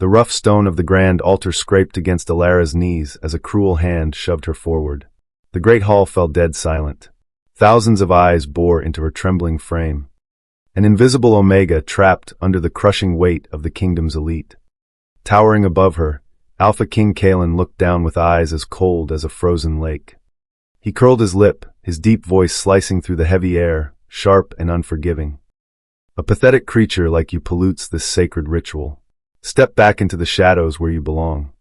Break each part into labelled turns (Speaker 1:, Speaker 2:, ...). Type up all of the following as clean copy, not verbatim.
Speaker 1: The rough stone of the grand altar scraped against Elara's knees as a cruel hand shoved her forward. The great hall fell dead silent. Thousands of eyes bore into her trembling frame. An invisible Omega trapped under the crushing weight of the kingdom's elite. Towering above her, Alpha King Kaelen looked down with eyes as cold as a frozen lake. He curled his lip, his deep voice slicing through the heavy air, sharp and unforgiving. A pathetic creature like you pollutes this sacred ritual. Step back into the shadows where you belong.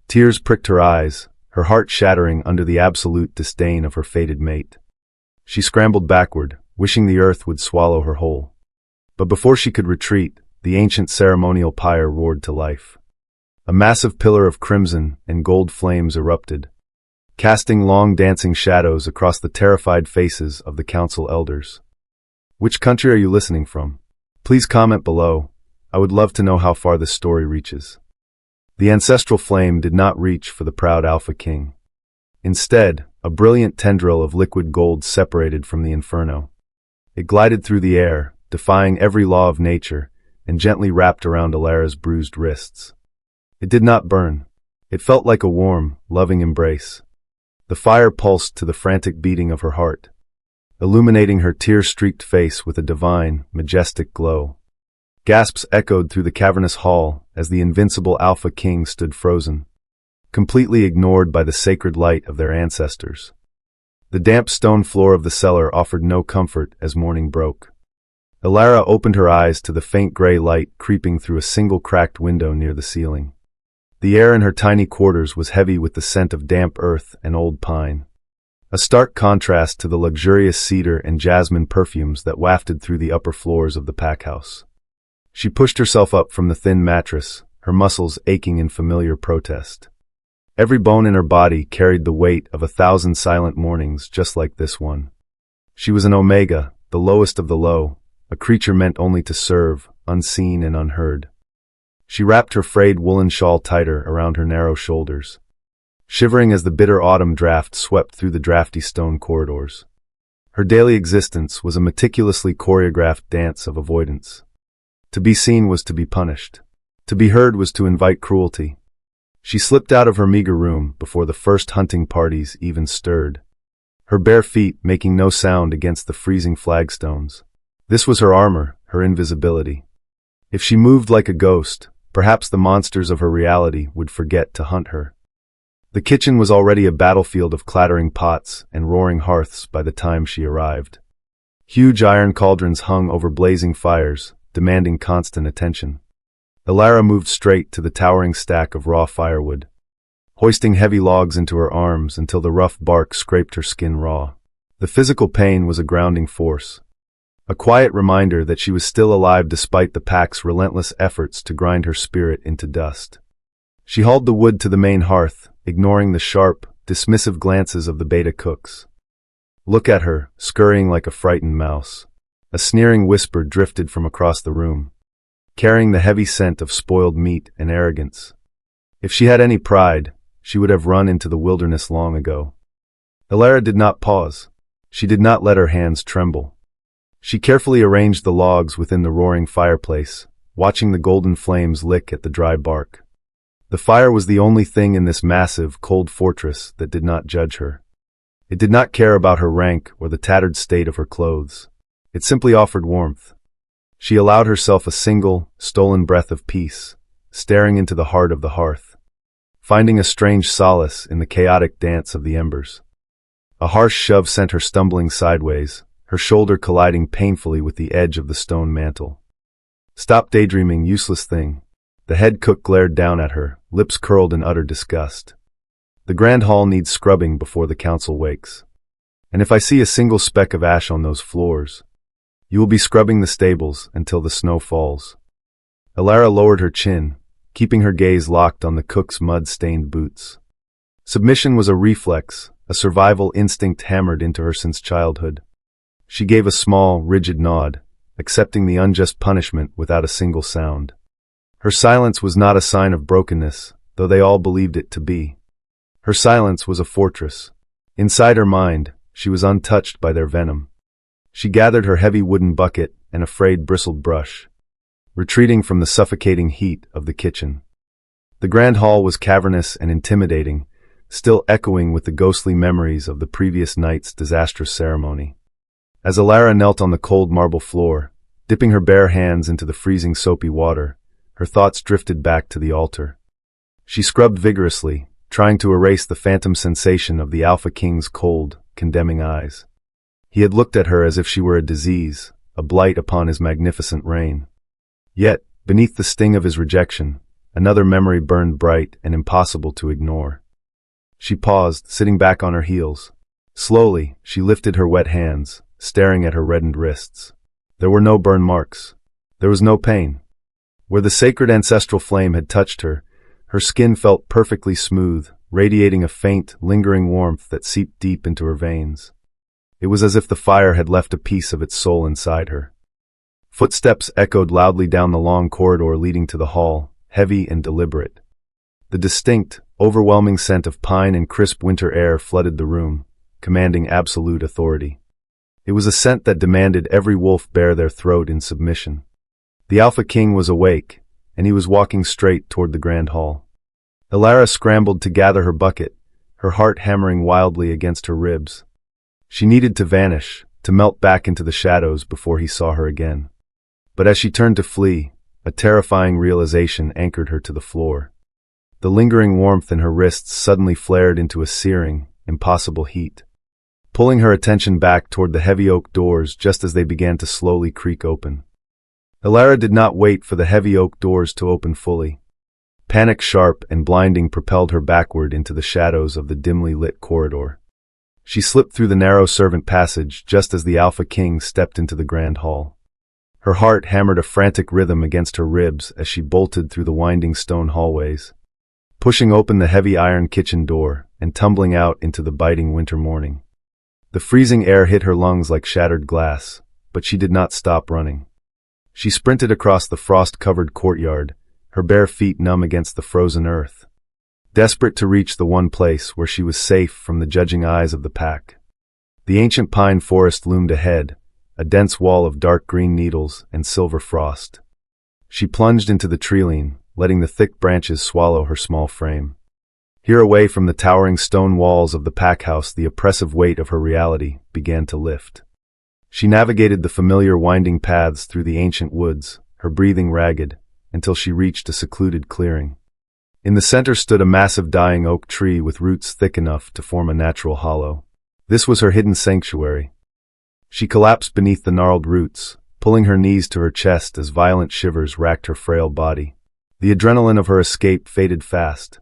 Speaker 1: Tears pricked her eyes, her heart shattering under the absolute disdain of her fated mate. She scrambled backward, wishing the earth would swallow her whole. But before she could retreat, the ancient ceremonial pyre roared to life. A massive pillar of crimson and gold flames erupted, casting long dancing shadows across the terrified faces of the council elders. Which country are you listening from? Please comment below. I would love to know how far this story reaches. The ancestral flame did not reach for the proud Alpha King. Instead, a brilliant tendril of liquid gold separated from the inferno. It glided through the air, defying every law of nature, and gently wrapped around Elara's bruised wrists. It did not burn. It felt like a warm, loving embrace. The fire pulsed to the frantic beating of her heart, illuminating her tear-streaked face with a divine, majestic glow. Gasps echoed through the cavernous hall as the invincible Alpha King stood frozen, completely ignored by the sacred light of their ancestors. The damp stone floor of the cellar offered no comfort as morning broke. Elara opened her eyes to the faint gray light creeping through a single cracked window near the ceiling. The air in her tiny quarters was heavy with the scent of damp earth and old pine, a stark contrast to the luxurious cedar and jasmine perfumes that wafted through the upper floors of the packhouse. She pushed herself up from the thin mattress, her muscles aching in familiar protest. Every bone in her body carried the weight of 1,000 silent mornings just like this one. She was an Omega, the lowest of the low, a creature meant only to serve, unseen and unheard. She wrapped her frayed woolen shawl tighter around her narrow shoulders, shivering as the bitter autumn draft swept through the drafty stone corridors. Her daily existence was a meticulously choreographed dance of avoidance. To be seen was to be punished. To be heard was to invite cruelty. She slipped out of her meager room before the first hunting parties even stirred, her bare feet making no sound against the freezing flagstones. This was her armor, her invisibility. If she moved like a ghost, perhaps the monsters of her reality would forget to hunt her. The kitchen was already a battlefield of clattering pots and roaring hearths by the time she arrived. Huge iron cauldrons hung over blazing fires, demanding constant attention. Elara moved straight to the towering stack of raw firewood, hoisting heavy logs into her arms until the rough bark scraped her skin raw. The physical pain was a grounding force, a quiet reminder that she was still alive despite the pack's relentless efforts to grind her spirit into dust. She hauled the wood to the main hearth, ignoring the sharp, dismissive glances of the beta cooks. Look at her, scurrying like a frightened mouse. A sneering whisper drifted from across the room, carrying the heavy scent of spoiled meat and arrogance. If she had any pride, she would have run into the wilderness long ago. Elara did not pause. She did not let her hands tremble. She carefully arranged the logs within the roaring fireplace, watching the golden flames lick at the dry bark. The fire was the only thing in this massive, cold fortress that did not judge her. It did not care about her rank or the tattered state of her clothes. It simply offered warmth. She allowed herself a single, stolen breath of peace, staring into the heart of the hearth, finding a strange solace in the chaotic dance of the embers. A harsh shove sent her stumbling sideways, her shoulder colliding painfully with the edge of the stone mantel. Stop daydreaming, useless thing. The head cook glared down at her, lips curled in utter disgust. The grand hall needs scrubbing before the council wakes. And if I see a single speck of ash on those floors, you will be scrubbing the stables until the snow falls. Elara lowered her chin, keeping her gaze locked on the cook's mud-stained boots. Submission was a reflex, a survival instinct hammered into her since childhood. She gave a small, rigid nod, accepting the unjust punishment without a single sound. Her silence was not a sign of brokenness, though they all believed it to be. Her silence was a fortress. Inside her mind, she was untouched by their venom. She gathered her heavy wooden bucket and a frayed bristled brush, retreating from the suffocating heat of the kitchen. The grand hall was cavernous and intimidating, still echoing with the ghostly memories of the previous night's disastrous ceremony. As Elara knelt on the cold marble floor, dipping her bare hands into the freezing soapy water, her thoughts drifted back to the altar. She scrubbed vigorously, trying to erase the phantom sensation of the Alpha King's cold, condemning eyes. He had looked at her as if she were a disease, a blight upon his magnificent reign. Yet, beneath the sting of his rejection, another memory burned bright and impossible to ignore. She paused, sitting back on her heels. Slowly, she lifted her wet hands, staring at her reddened wrists. There were no burn marks. There was no pain. Where the sacred ancestral flame had touched her, her skin felt perfectly smooth, radiating a faint, lingering warmth that seeped deep into her veins. It was as if the fire had left a piece of its soul inside her. Footsteps echoed loudly down the long corridor leading to the hall, heavy and deliberate. The distinct, overwhelming scent of pine and crisp winter air flooded the room, commanding absolute authority. It was a scent that demanded every wolf bare their throat in submission. The Alpha King was awake, and he was walking straight toward the grand hall. Elara scrambled to gather her bucket, her heart hammering wildly against her ribs. She needed to vanish, to melt back into the shadows before he saw her again. But as she turned to flee, a terrifying realization anchored her to the floor. The lingering warmth in her wrists suddenly flared into a searing, impossible heat, pulling her attention back toward the heavy oak doors just as they began to slowly creak open. Elara did not wait for the heavy oak doors to open fully. Panic sharp and blinding propelled her backward into the shadows of the dimly lit corridor. She slipped through the narrow servant passage just as the Alpha King stepped into the grand hall. Her heart hammered a frantic rhythm against her ribs as she bolted through the winding stone hallways, pushing open the heavy iron kitchen door and tumbling out into the biting winter morning. The freezing air hit her lungs like shattered glass, but she did not stop running. She sprinted across the frost-covered courtyard, her bare feet numb against the frozen earth, desperate to reach the one place where she was safe from the judging eyes of the pack. The ancient pine forest loomed ahead, a dense wall of dark green needles and silver frost. She plunged into the treeline, letting the thick branches swallow her small frame. Here, away from the towering stone walls of the pack house, the oppressive weight of her reality began to lift. She navigated the familiar winding paths through the ancient woods, her breathing ragged, until she reached a secluded clearing. In the center stood a massive dying oak tree with roots thick enough to form a natural hollow. This was her hidden sanctuary. She collapsed beneath the gnarled roots, pulling her knees to her chest as violent shivers racked her frail body. The adrenaline of her escape faded fast,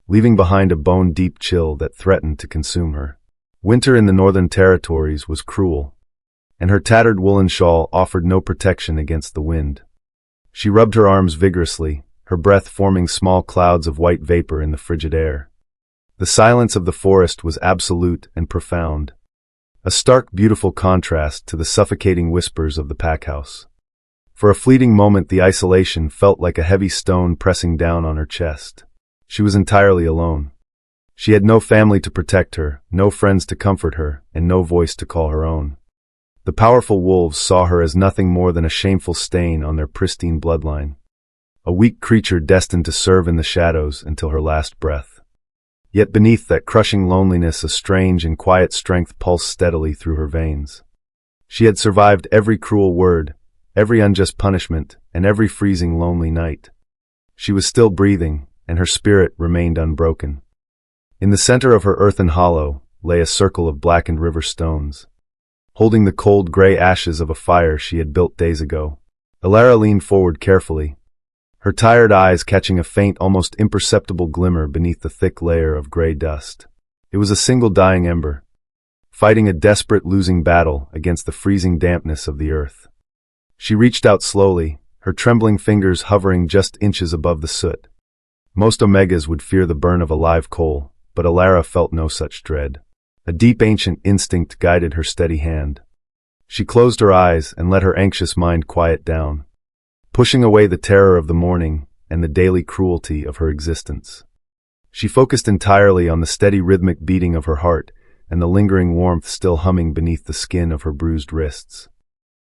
Speaker 1: leaving behind a bone-deep chill that threatened to consume her. Winter in the northern territories was cruel, and her tattered woolen shawl offered no protection against the wind. She rubbed her arms vigorously, her breath forming small clouds of white vapor in the frigid air. The silence of the forest was absolute and profound, a stark, beautiful contrast to the suffocating whispers of the pack house. For a fleeting moment, the isolation felt like a heavy stone pressing down on her chest. She was entirely alone. She had no family to protect her, no friends to comfort her, and no voice to call her own. The powerful wolves saw her as nothing more than a shameful stain on their pristine bloodline, a weak creature destined to serve in the shadows until her last breath. Yet beneath that crushing loneliness, a strange and quiet strength pulsed steadily through her veins. She had survived every cruel word, every unjust punishment, and every freezing, lonely night. She was still breathing, and her spirit remained unbroken. In the center of her earthen hollow lay a circle of blackened river stones, holding the cold gray ashes of a fire she had built days ago. Elara leaned forward carefully, her tired eyes catching a faint, almost imperceptible glimmer beneath the thick layer of gray dust. It was a single dying ember, fighting a desperate losing battle against the freezing dampness of the earth. She reached out slowly, her trembling fingers hovering just inches above the soot. Most Omegas would fear the burn of a live coal, but Elara felt no such dread. A deep ancient instinct guided her steady hand. She closed her eyes and let her anxious mind quiet down, pushing away the terror of the morning and the daily cruelty of her existence. She focused entirely on the steady rhythmic beating of her heart and the lingering warmth still humming beneath the skin of her bruised wrists.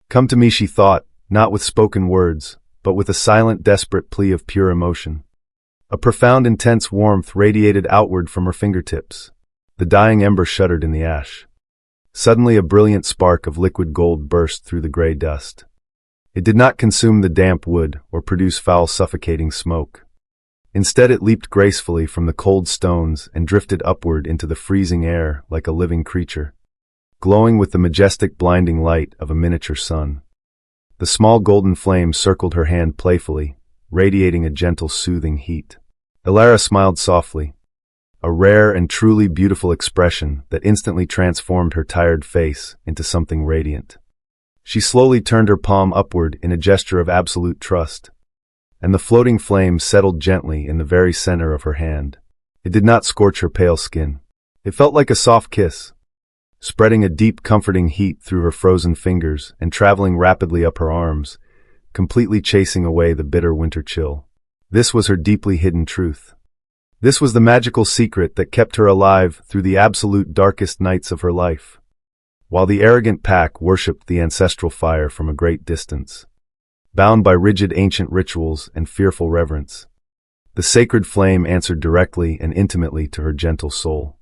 Speaker 1: Come to me, she thought, not with spoken words, but with a silent, desperate plea of pure emotion. A profound, intense warmth radiated outward from her fingertips. The dying ember shuddered in the ash. Suddenly a brilliant spark of liquid gold burst through the gray dust. It did not consume the damp wood or produce foul, suffocating smoke. Instead, it leaped gracefully from the cold stones and drifted upward into the freezing air like a living creature, glowing with the majestic, blinding light of a miniature sun. The small golden flame circled her hand playfully, radiating a gentle, soothing heat. Elara smiled softly, a rare and truly beautiful expression that instantly transformed her tired face into something radiant. She slowly turned her palm upward in a gesture of absolute trust, and the floating flame settled gently in the very center of her hand. It did not scorch her pale skin. It felt like a soft kiss, spreading a deep, comforting heat through her frozen fingers and traveling rapidly up her arms, completely chasing away the bitter winter chill. This was her deeply hidden truth. This was the magical secret that kept her alive through the absolute darkest nights of her life. While the arrogant pack worshipped the ancestral fire from a great distance, bound by rigid ancient rituals and fearful reverence, the sacred flame answered directly and intimately to her gentle soul.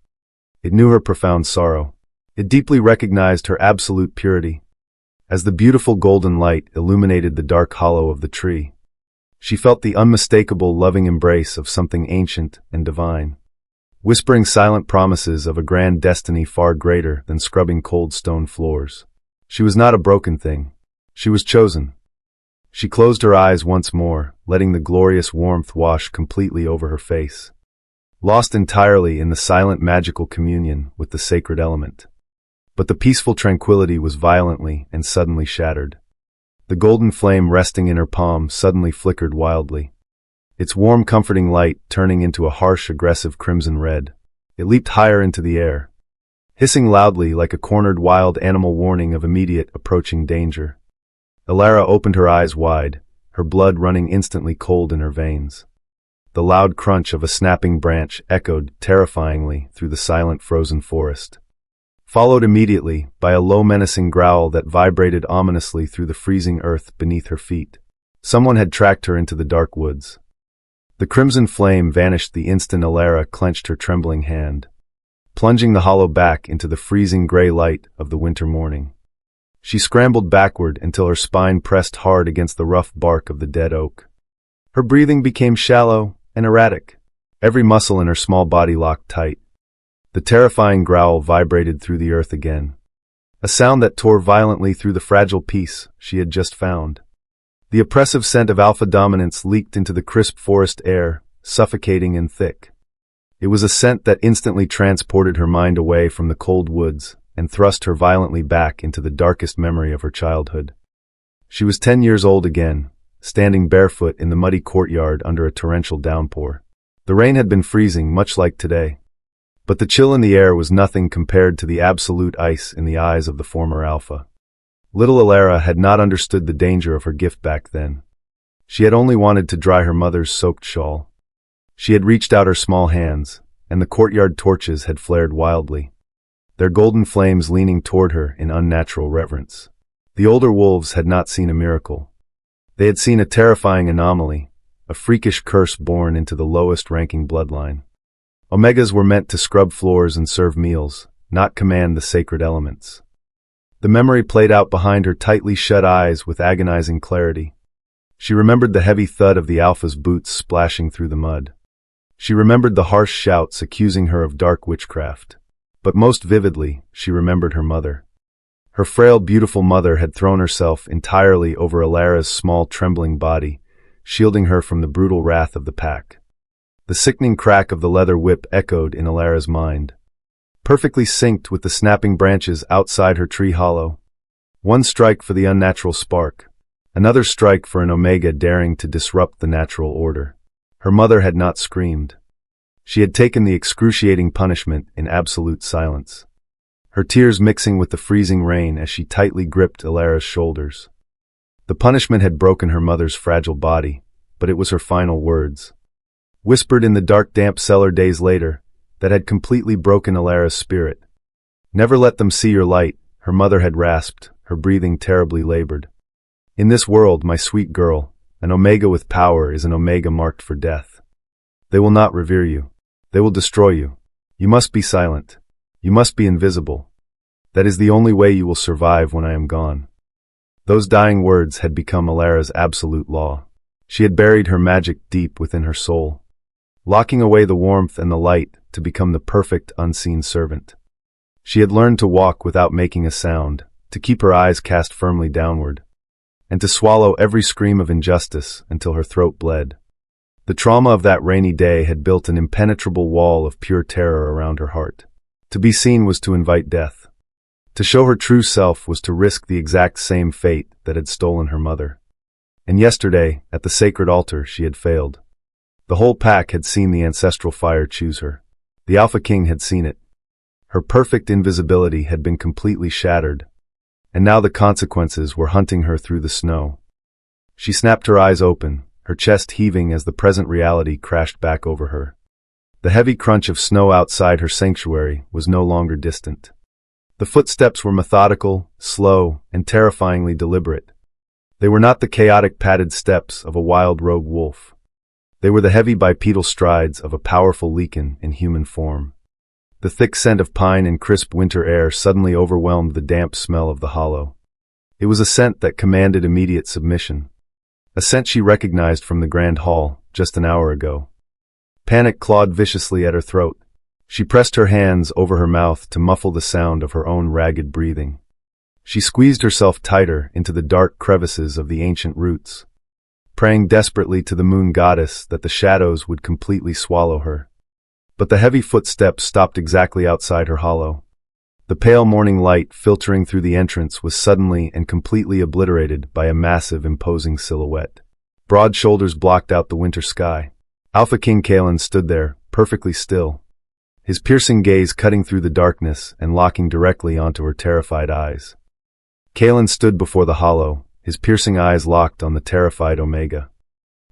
Speaker 1: It knew her profound sorrow. It deeply recognized her absolute purity. As the beautiful golden light illuminated the dark hollow of the tree, she felt the unmistakable loving embrace of something ancient and divine, whispering silent promises of a grand destiny far greater than scrubbing cold stone floors. She was not a broken thing. She was chosen. She closed her eyes once more, letting the glorious warmth wash completely over her face, lost entirely in the silent magical communion with the sacred element. But the peaceful tranquility was violently and suddenly shattered. The golden flame resting in her palm suddenly flickered wildly, its warm, comforting light turning into a harsh, aggressive crimson red. It leaped higher into the air, hissing loudly like a cornered wild animal warning of immediate approaching danger. Elara opened her eyes wide, her blood running instantly cold in her veins. The loud crunch of a snapping branch echoed terrifyingly through the silent frozen forest, followed immediately by a low menacing growl that vibrated ominously through the freezing earth beneath her feet. Someone had tracked her into the dark woods. The crimson flame vanished the instant Elara clenched her trembling hand, plunging the hollow back into the freezing gray light of the winter morning. She scrambled backward until her spine pressed hard against the rough bark of the dead oak. Her breathing became shallow and erratic, every muscle in her small body locked tight. The terrifying growl vibrated through the earth again, a sound that tore violently through the fragile peace she had just found. The oppressive scent of alpha dominance leaked into the crisp forest air, suffocating and thick. It was a scent that instantly transported her mind away from the cold woods and thrust her violently back into the darkest memory of her childhood. She was 10 years old again, standing barefoot in the muddy courtyard under a torrential downpour. The rain had been freezing, much like today, but the chill in the air was nothing compared to the absolute ice in the eyes of the former Alpha. Little Elara had not understood the danger of her gift back then. She had only wanted to dry her mother's soaked shawl. She had reached out her small hands, and the courtyard torches had flared wildly, their golden flames leaning toward her in unnatural reverence. The older wolves had not seen a miracle. They had seen a terrifying anomaly, a freakish curse born into the lowest-ranking bloodline. Omegas were meant to scrub floors and serve meals, not command the sacred elements. The memory played out behind her tightly shut eyes with agonizing clarity. She remembered the heavy thud of the Alpha's boots splashing through the mud. She remembered the harsh shouts accusing her of dark witchcraft. But most vividly, she remembered her mother. Her frail, beautiful mother had thrown herself entirely over Elara's small, trembling body, shielding her from the brutal wrath of the pack. The sickening crack of the leather whip echoed in Elara's mind, perfectly synced with the snapping branches outside her tree hollow. One strike for the unnatural spark, another strike for an Omega daring to disrupt the natural order. Her mother had not screamed. She had taken the excruciating punishment in absolute silence, her tears mixing with the freezing rain as she tightly gripped Elara's shoulders. The punishment had broken her mother's fragile body, but it was her final words, whispered in the dark, damp cellar days later, that had completely broken Elara's spirit. "Never let them see your light," her mother had rasped, her breathing terribly labored. "In this world, my sweet girl, an Omega with power is an Omega marked for death." They will not revere you. They will destroy you. You must be silent. You must be invisible. That is the only way you will survive when I am gone. Those dying words had become Elara's absolute law. She had buried her magic deep within her soul, locking away the warmth and the light to become the perfect unseen servant. She had learned to walk without making a sound, to keep her eyes cast firmly downward, and to swallow every scream of injustice until her throat bled. The trauma of that rainy day had built an impenetrable wall of pure terror around her heart. To be seen was to invite death. To show her true self was to risk the exact same fate that had stolen her mother. And yesterday, at the sacred altar, she had failed. The whole pack had seen the ancestral fire choose her. The Alpha King had seen it. Her perfect invisibility had been completely shattered, and now the consequences were hunting her through the snow. She snapped her eyes open, her chest heaving as the present reality crashed back over her. The heavy crunch of snow outside her sanctuary was no longer distant. The footsteps were methodical, slow, and terrifyingly deliberate. They were not the chaotic padded steps of a wild rogue wolf. They were the heavy bipedal strides of a powerful lichen in human form. The thick scent of pine and crisp winter air suddenly overwhelmed the damp smell of the hollow. It was a scent that commanded immediate submission. A scent she recognized from the grand hall just an hour ago. Panic clawed viciously at her throat. She pressed her hands over her mouth to muffle the sound of her own ragged breathing. She squeezed herself tighter into the dark crevices of the ancient roots, praying desperately to the moon goddess that the shadows would completely swallow her. But the heavy footsteps stopped exactly outside her hollow. The pale morning light filtering through the entrance was suddenly and completely obliterated by a massive, imposing silhouette. Broad shoulders blocked out the winter sky. Alpha King Kaelen stood there, perfectly still, his piercing gaze cutting through the darkness and locking directly onto her terrified eyes. Kaelen stood before the hollow, his piercing eyes locked on the terrified Omega.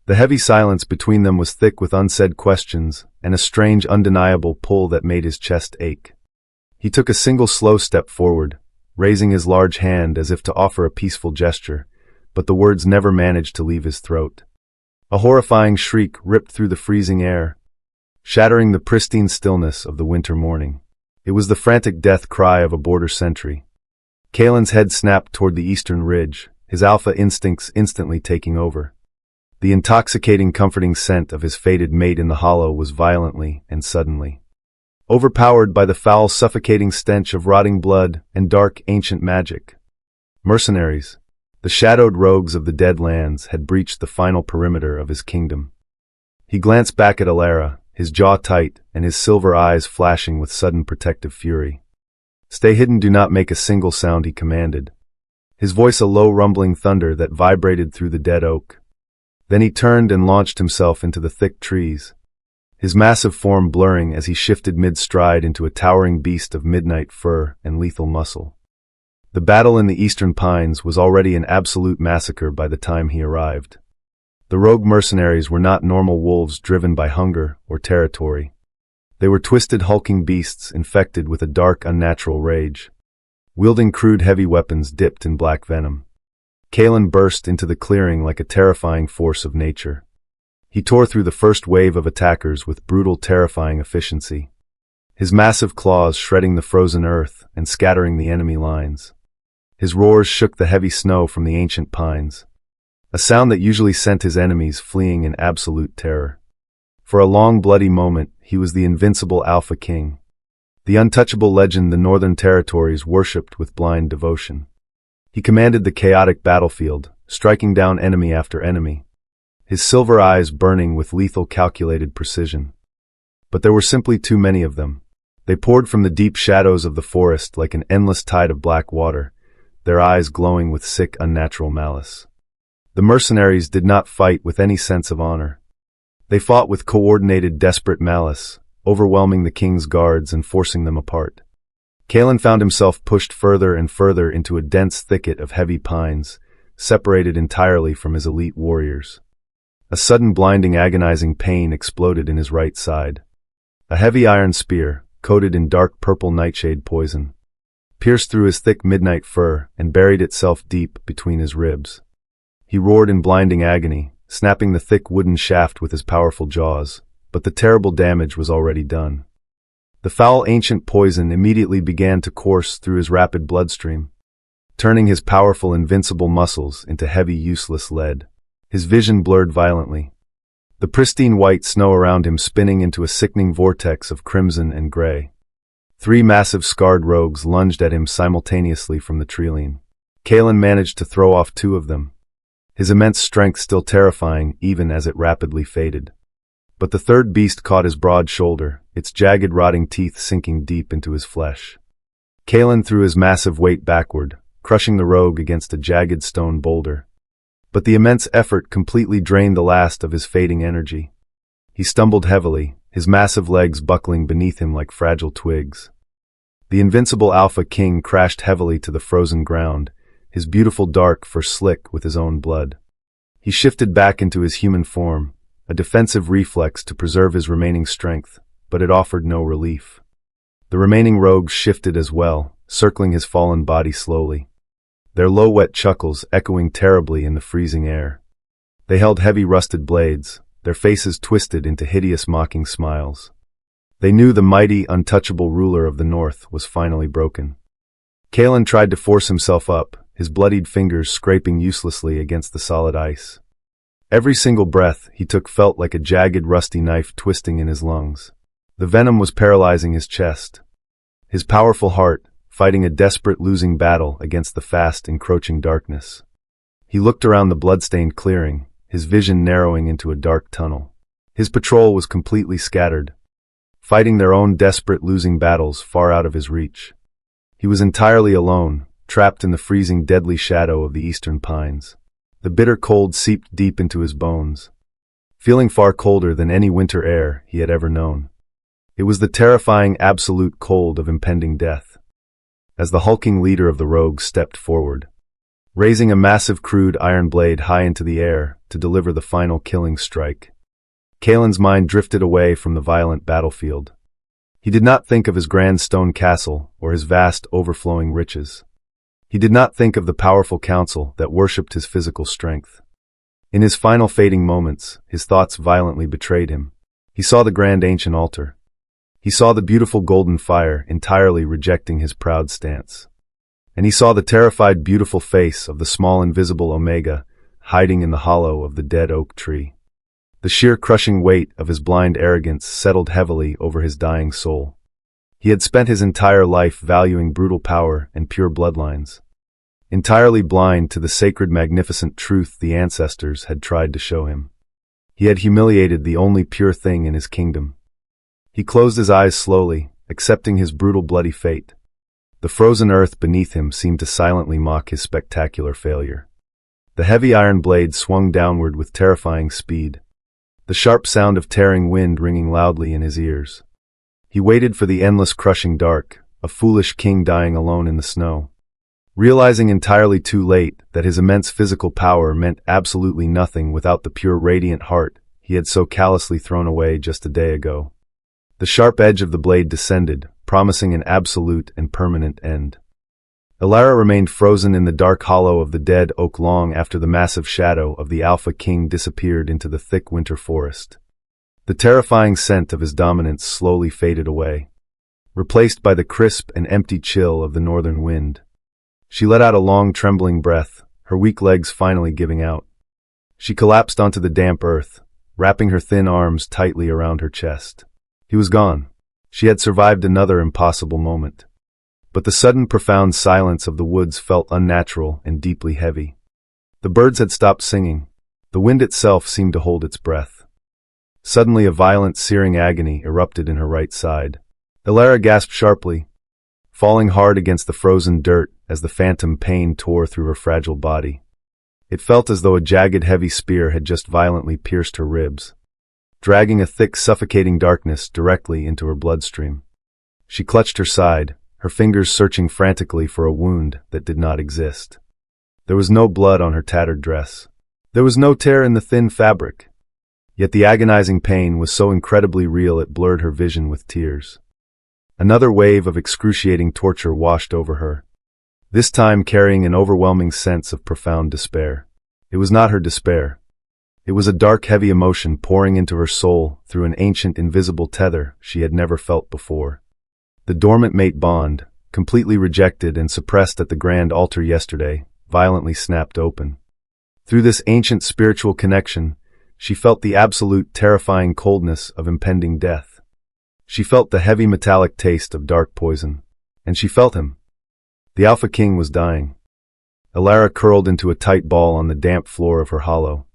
Speaker 1: The heavy silence between them was thick with unsaid questions and a strange, undeniable pull that made his chest ache. He took a single slow step forward, raising his large hand as if to offer a peaceful gesture, but the words never managed to leave his throat. A horrifying shriek ripped through the freezing air, shattering the pristine stillness of the winter morning. It was the frantic death cry of a border sentry. Kaelen's head snapped toward the eastern ridge, his alpha instincts instantly taking over. The intoxicating, comforting scent of his fated mate in the hollow was violently and suddenly overpowered by the foul, suffocating stench of rotting blood and dark, ancient magic. Mercenaries, the shadowed rogues of the dead lands, had breached the final perimeter of his kingdom. He glanced back at Elara, his jaw tight and his silver eyes flashing with sudden protective fury. "Stay hidden, do not make a single sound," he commanded, his voice a low rumbling thunder that vibrated through the dead oak. Then he turned and launched himself into the thick trees, his massive form blurring as he shifted mid-stride into a towering beast of midnight fur and lethal muscle. The battle in the eastern pines was already an absolute massacre by the time he arrived. The rogue mercenaries were not normal wolves driven by hunger or territory. They were twisted, hulking beasts infected with a dark, unnatural rage, wielding crude, heavy weapons dipped in black venom. Kaelen burst into the clearing like a terrifying force of nature. He tore through the first wave of attackers with brutal, terrifying efficiency, his massive claws shredding the frozen earth and scattering the enemy lines. His roars shook the heavy snow from the ancient pines, a sound that usually sent his enemies fleeing in absolute terror. For a long, bloody moment, he was the invincible Alpha King, the untouchable legend the Northern Territories worshipped with blind devotion. He commanded the chaotic battlefield, striking down enemy after enemy, his silver eyes burning with lethal, calculated precision. But there were simply too many of them. They poured from the deep shadows of the forest like an endless tide of black water, their eyes glowing with sick, unnatural malice. The mercenaries did not fight with any sense of honor. They fought with coordinated, desperate malice, overwhelming the king's guards and forcing them apart. Kaelen found himself pushed further and further into a dense thicket of heavy pines, separated entirely from his elite warriors. A sudden, blinding, agonizing pain exploded in his right side. A heavy iron spear, coated in dark purple nightshade poison, pierced through his thick midnight fur and buried itself deep between his ribs. He roared in blinding agony, snapping the thick wooden shaft with his powerful jaws, but the terrible damage was already done. The foul ancient poison immediately began to course through his rapid bloodstream, turning his powerful invincible muscles into heavy useless lead. His vision blurred violently, the pristine white snow around him spinning into a sickening vortex of crimson and gray. 3 massive scarred rogues lunged at him simultaneously from the treeline. Kaelen managed to throw off 2 of them, his immense strength still terrifying even as it rapidly faded. But the third beast caught his broad shoulder, its jagged rotting teeth sinking deep into his flesh. Kaelen threw his massive weight backward, crushing the rogue against a jagged stone boulder. But the immense effort completely drained the last of his fading energy. He stumbled heavily, his massive legs buckling beneath him like fragile twigs. The invincible Alpha King crashed heavily to the frozen ground, his beautiful dark fur slick with his own blood. He shifted back into his human form, a defensive reflex to preserve his remaining strength, but it offered no relief. The remaining rogues shifted as well, circling his fallen body slowly, their low wet chuckles echoing terribly in the freezing air. They held heavy rusted blades, their faces twisted into hideous mocking smiles. They knew the mighty, untouchable ruler of the north was finally broken. Kaelen tried to force himself up, his bloodied fingers scraping uselessly against the solid ice. Every single breath he took felt like a jagged, rusty knife twisting in his lungs. The venom was paralyzing his chest. His powerful heart, fighting a desperate losing battle against the fast, encroaching darkness. He looked around the blood-stained clearing, his vision narrowing into a dark tunnel. His patrol was completely scattered, fighting their own desperate losing battles far out of his reach. He was entirely alone, trapped in the freezing, deadly shadow of the eastern pines. The bitter cold seeped deep into his bones, feeling far colder than any winter air he had ever known. It was the terrifying, absolute cold of impending death. As the hulking leader of the rogues stepped forward, raising a massive crude iron blade high into the air to deliver the final killing strike, Kaelen's mind drifted away from the violent battlefield. He did not think of his grand stone castle or his vast, overflowing riches. He did not think of the powerful council that worshipped his physical strength. In his final fading moments, his thoughts violently betrayed him. He saw the grand ancient altar. He saw the beautiful golden fire entirely rejecting his proud stance. And he saw the terrified, beautiful face of the small invisible Omega hiding in the hollow of the dead oak tree. The sheer crushing weight of his blind arrogance settled heavily over his dying soul. He had spent his entire life valuing brutal power and pure bloodlines, entirely blind to the sacred, magnificent truth the ancestors had tried to show him. He had humiliated the only pure thing in his kingdom. He closed his eyes slowly, accepting his brutal, bloody fate. The frozen earth beneath him seemed to silently mock his spectacular failure. The heavy iron blade swung downward with terrifying speed, the sharp sound of tearing wind ringing loudly in his ears. He waited for the endless crushing dark, a foolish king dying alone in the snow, realizing entirely too late that his immense physical power meant absolutely nothing without the pure radiant heart he had so callously thrown away just a day ago. The sharp edge of the blade descended, promising an absolute and permanent end. Elara remained frozen in the dark hollow of the dead oak long after the massive shadow of the Alpha King disappeared into the thick winter forest. The terrifying scent of his dominance slowly faded away, replaced by the crisp and empty chill of the northern wind. She let out a long, trembling breath, her weak legs finally giving out. She collapsed onto the damp earth, wrapping her thin arms tightly around her chest. He was gone. She had survived another impossible moment. But the sudden, profound silence of the woods felt unnatural and deeply heavy. The birds had stopped singing. The wind itself seemed to hold its breath. Suddenly a violent, searing agony erupted in her right side. Elara gasped sharply, falling hard against the frozen dirt as the phantom pain tore through her fragile body. It felt as though a jagged, heavy spear had just violently pierced her ribs, dragging a thick, suffocating darkness directly into her bloodstream. She clutched her side, her fingers searching frantically for a wound that did not exist. There was no blood on her tattered dress. There was no tear in the thin fabric. Yet the agonizing pain was so incredibly real it blurred her vision with tears. Another wave of excruciating torture washed over her, this time carrying an overwhelming sense of profound despair. It was not her despair. It was a dark, heavy emotion pouring into her soul through an ancient, invisible tether she had never felt before. The dormant mate bond, completely rejected and suppressed at the grand altar yesterday, violently snapped open. Through this ancient spiritual connection, she felt the absolute terrifying coldness of impending death. She felt the heavy metallic taste of dark poison. And she felt him. The Alpha King was dying. Elara curled into a tight ball on the damp floor of her hollow,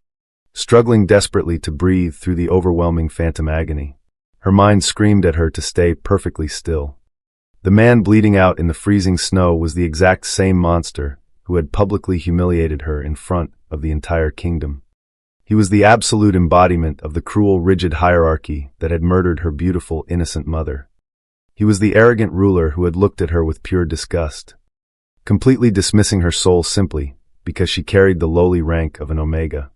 Speaker 1: struggling desperately to breathe through the overwhelming phantom agony. Her mind screamed at her to stay perfectly still. The man bleeding out in the freezing snow was the exact same monster who had publicly humiliated her in front of the entire kingdom. He was the absolute embodiment of the cruel, rigid hierarchy that had murdered her beautiful, innocent mother. He was the arrogant ruler who had looked at her with pure disgust, completely dismissing her soul simply because she carried the lowly rank of an Omega.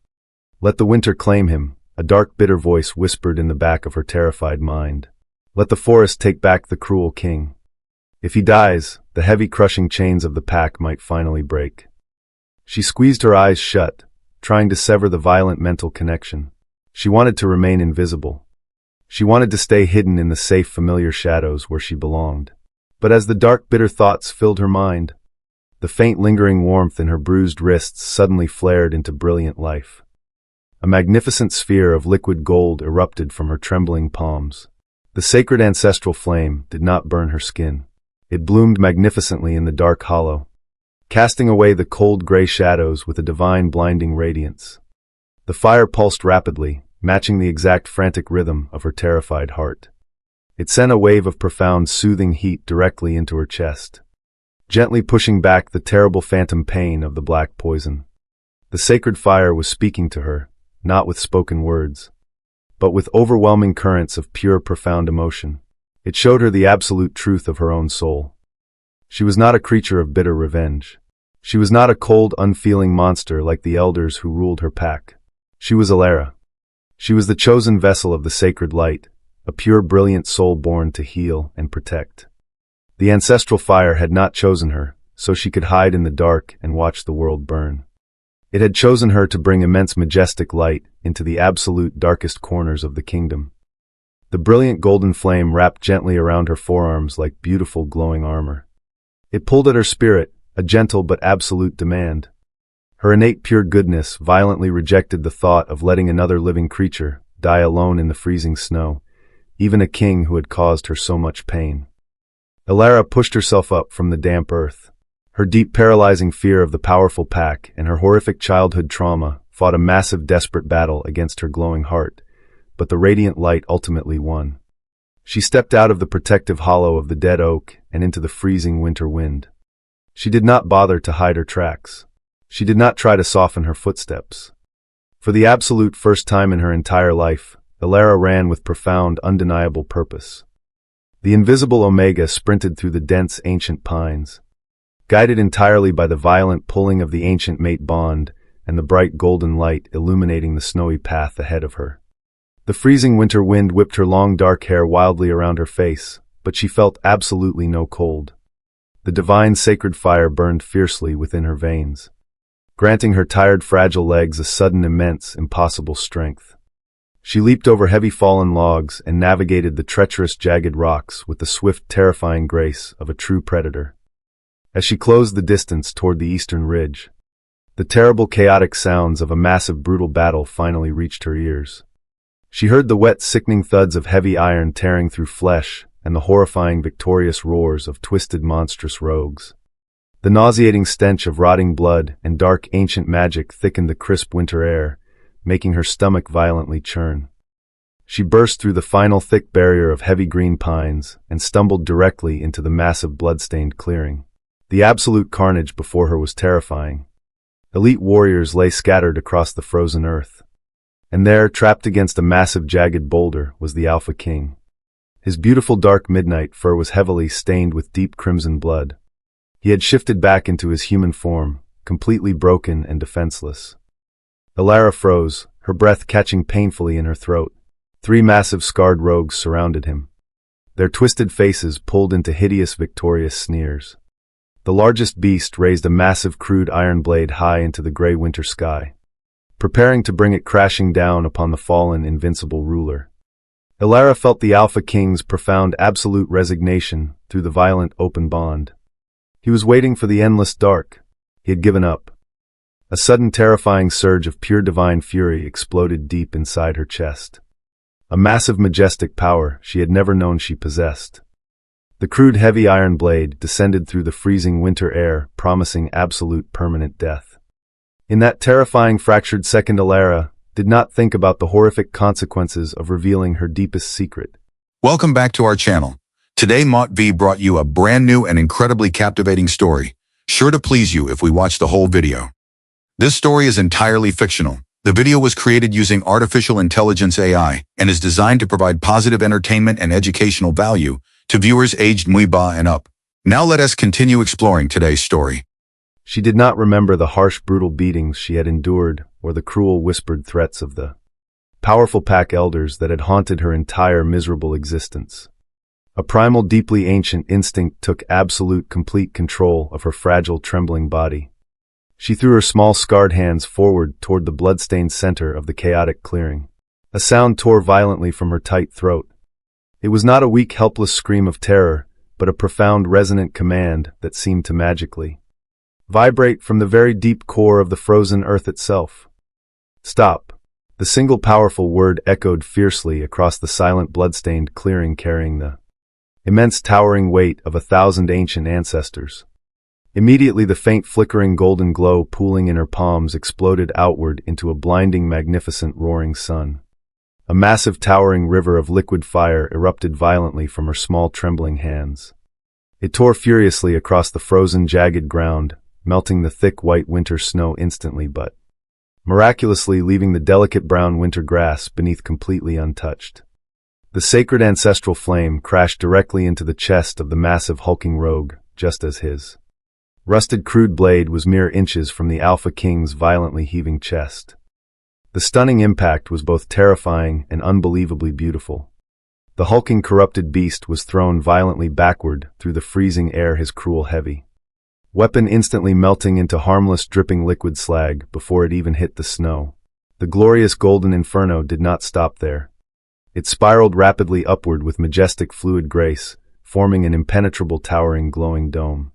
Speaker 1: Let the winter claim him, a dark, bitter voice whispered in the back of her terrified mind. Let the forest take back the cruel king. If he dies, the heavy, crushing chains of the pack might finally break. She squeezed her eyes shut, trying to sever the violent mental connection. She wanted to remain invisible. She wanted to stay hidden in the safe, familiar shadows where she belonged. But as the dark, bitter thoughts filled her mind, the faint, lingering warmth in her bruised wrists suddenly flared into brilliant life. A magnificent sphere of liquid gold erupted from her trembling palms. The sacred ancestral flame did not burn her skin. It bloomed magnificently in the dark hollow, casting away the cold gray shadows with a divine, blinding radiance. The fire pulsed rapidly, matching the exact frantic rhythm of her terrified heart. It sent a wave of profound, soothing heat directly into her chest, gently pushing back the terrible phantom pain of the black poison. The sacred fire was speaking to her, not with spoken words, but with overwhelming currents of pure, profound emotion. It showed her the absolute truth of her own soul. She was not a creature of bitter revenge. She was not a cold, unfeeling monster like the elders who ruled her pack. She was Elara. She was the chosen vessel of the sacred light, a pure, brilliant soul born to heal and protect. The ancestral fire had not chosen her, so she could hide in the dark and watch the world burn. It had chosen her to bring immense, majestic light into the absolute darkest corners of the kingdom. The brilliant golden flame wrapped gently around her forearms like beautiful, glowing armor. It pulled at her spirit, a gentle but absolute demand. Her innate pure goodness violently rejected the thought of letting another living creature die alone in the freezing snow, even a king who had caused her so much pain. Elara pushed herself up from the damp earth. Her deep, paralyzing fear of the powerful pack and her horrific childhood trauma fought a massive, desperate battle against her glowing heart, but the radiant light ultimately won. She stepped out of the protective hollow of the dead oak and into the freezing winter wind. She did not bother to hide her tracks. She did not try to soften her footsteps. For the absolute first time in her entire life, Elara ran with profound, undeniable purpose. The invisible Omega sprinted through the dense, ancient pines, guided entirely by the violent pulling of the ancient mate bond and the bright golden light illuminating the snowy path ahead of her. The freezing winter wind whipped her long dark hair wildly around her face, but she felt absolutely no cold. The divine sacred fire burned fiercely within her veins, granting her tired, fragile legs a sudden, immense, impossible strength. She leaped over heavy fallen logs and navigated the treacherous, jagged rocks with the swift, terrifying grace of a true predator. As she closed the distance toward the eastern ridge, the terrible, chaotic sounds of a massive, brutal battle finally reached her ears. She heard the wet, sickening thuds of heavy iron tearing through flesh and the horrifying, victorious roars of twisted, monstrous rogues. The nauseating stench of rotting blood and dark, ancient magic thickened the crisp winter air, making her stomach violently churn. She burst through the final thick barrier of heavy green pines and stumbled directly into the massive, blood-stained clearing. The absolute carnage before her was terrifying. Elite warriors lay scattered across the frozen earth. And there, trapped against a massive, jagged boulder, was the Alpha King. His beautiful dark midnight fur was heavily stained with deep crimson blood. He had shifted back into his human form, completely broken and defenseless. Elara froze, her breath catching painfully in her throat. 3 massive, scarred rogues surrounded him, their twisted faces pulled into hideous, victorious sneers. The largest beast raised a massive, crude iron blade high into the gray winter sky. preparing to bring it crashing down upon the fallen, invincible ruler. Elara felt the Alpha King's profound absolute resignation through the violent open bond. He was waiting for the endless dark. He had given up. A sudden terrifying surge of pure divine fury exploded deep inside her chest. A massive majestic power she had never known she possessed. The crude heavy iron blade descended through the freezing winter air, promising absolute permanent death. In that terrifying fractured second, Elara did not think about the horrific consequences of revealing her deepest secret.
Speaker 2: Welcome back to our channel. Today Mott V brought you a brand new and incredibly captivating story, sure to please you if we watch the whole video. This story is entirely fictional. The video was created using artificial intelligence AI and is designed to provide positive entertainment and educational value to viewers aged Muiba and up. Now let us continue exploring today's story.
Speaker 1: She did not remember the harsh, brutal beatings she had endured or the cruel, whispered threats of the powerful pack elders that had haunted her entire miserable existence. A primal, deeply ancient instinct took absolute, complete control of her fragile, trembling body. She threw her small, scarred hands forward toward the blood-stained center of the chaotic clearing. A sound tore violently from her tight throat. It was not a weak, helpless scream of terror, but a profound, resonant command that seemed to magically vibrate from the very deep core of the frozen earth itself. Stop. The single powerful word echoed fiercely across the silent, blood-stained clearing, carrying the immense, towering weight of 1,000 ancient ancestors. Immediately, the faint, flickering golden glow pooling in her palms exploded outward into a blinding, magnificent, roaring sun. A massive, towering river of liquid fire erupted violently from her small, trembling hands. It tore furiously across the frozen, jagged ground, melting the thick, white winter snow instantly, but miraculously leaving the delicate brown winter grass beneath completely untouched. The sacred ancestral flame crashed directly into the chest of the massive, hulking rogue, just as his rusted, crude blade was mere inches from the Alpha King's violently heaving chest. The stunning impact was both terrifying and unbelievably beautiful. The hulking, corrupted beast was thrown violently backward through the freezing air, his cruel heavy weapon instantly melting into harmless, dripping liquid slag before it even hit the snow. The glorious golden inferno did not stop there. It spiraled rapidly upward with majestic, fluid grace, forming an impenetrable, towering, glowing dome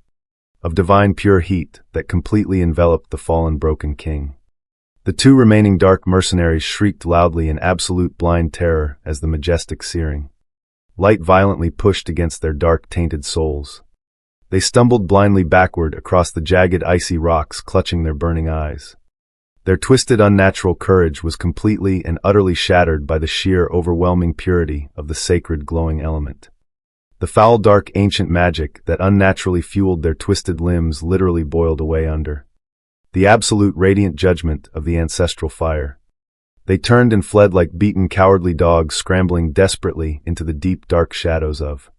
Speaker 1: of divine, pure heat that completely enveloped the fallen, broken king. The two remaining dark mercenaries shrieked loudly in absolute, blind terror as the majestic, searing light violently pushed against their dark, tainted souls. They stumbled blindly backward across the jagged, icy rocks, clutching their burning eyes. Their twisted, unnatural courage was completely and utterly shattered by the sheer, overwhelming purity of the sacred, glowing element. The foul, dark, ancient magic that unnaturally fueled their twisted limbs literally boiled away under the absolute, radiant judgment of the ancestral fire. They turned and fled like beaten, cowardly dogs, scrambling desperately into the deep, dark shadows of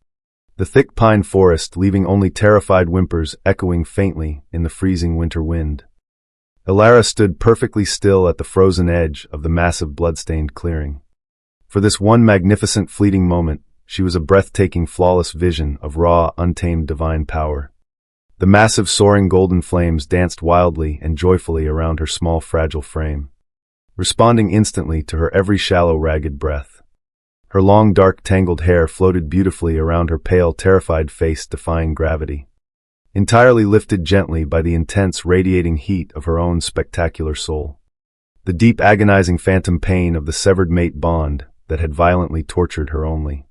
Speaker 1: the thick pine forest, leaving only terrified whimpers echoing faintly in the freezing winter wind. Elara stood perfectly still at the frozen edge of the massive, blood-stained clearing. For this one magnificent, fleeting moment, she was a breathtaking, flawless vision of raw, untamed divine power. The massive, soaring golden flames danced wildly and joyfully around her small, fragile frame, responding instantly to her every shallow, ragged breath. Her long, dark, tangled hair floated beautifully around her pale, terrified face, defying gravity, entirely lifted gently by the intense, radiating heat of her own spectacular soul. The deep, agonizing phantom pain of the severed mate bond that had violently tortured her only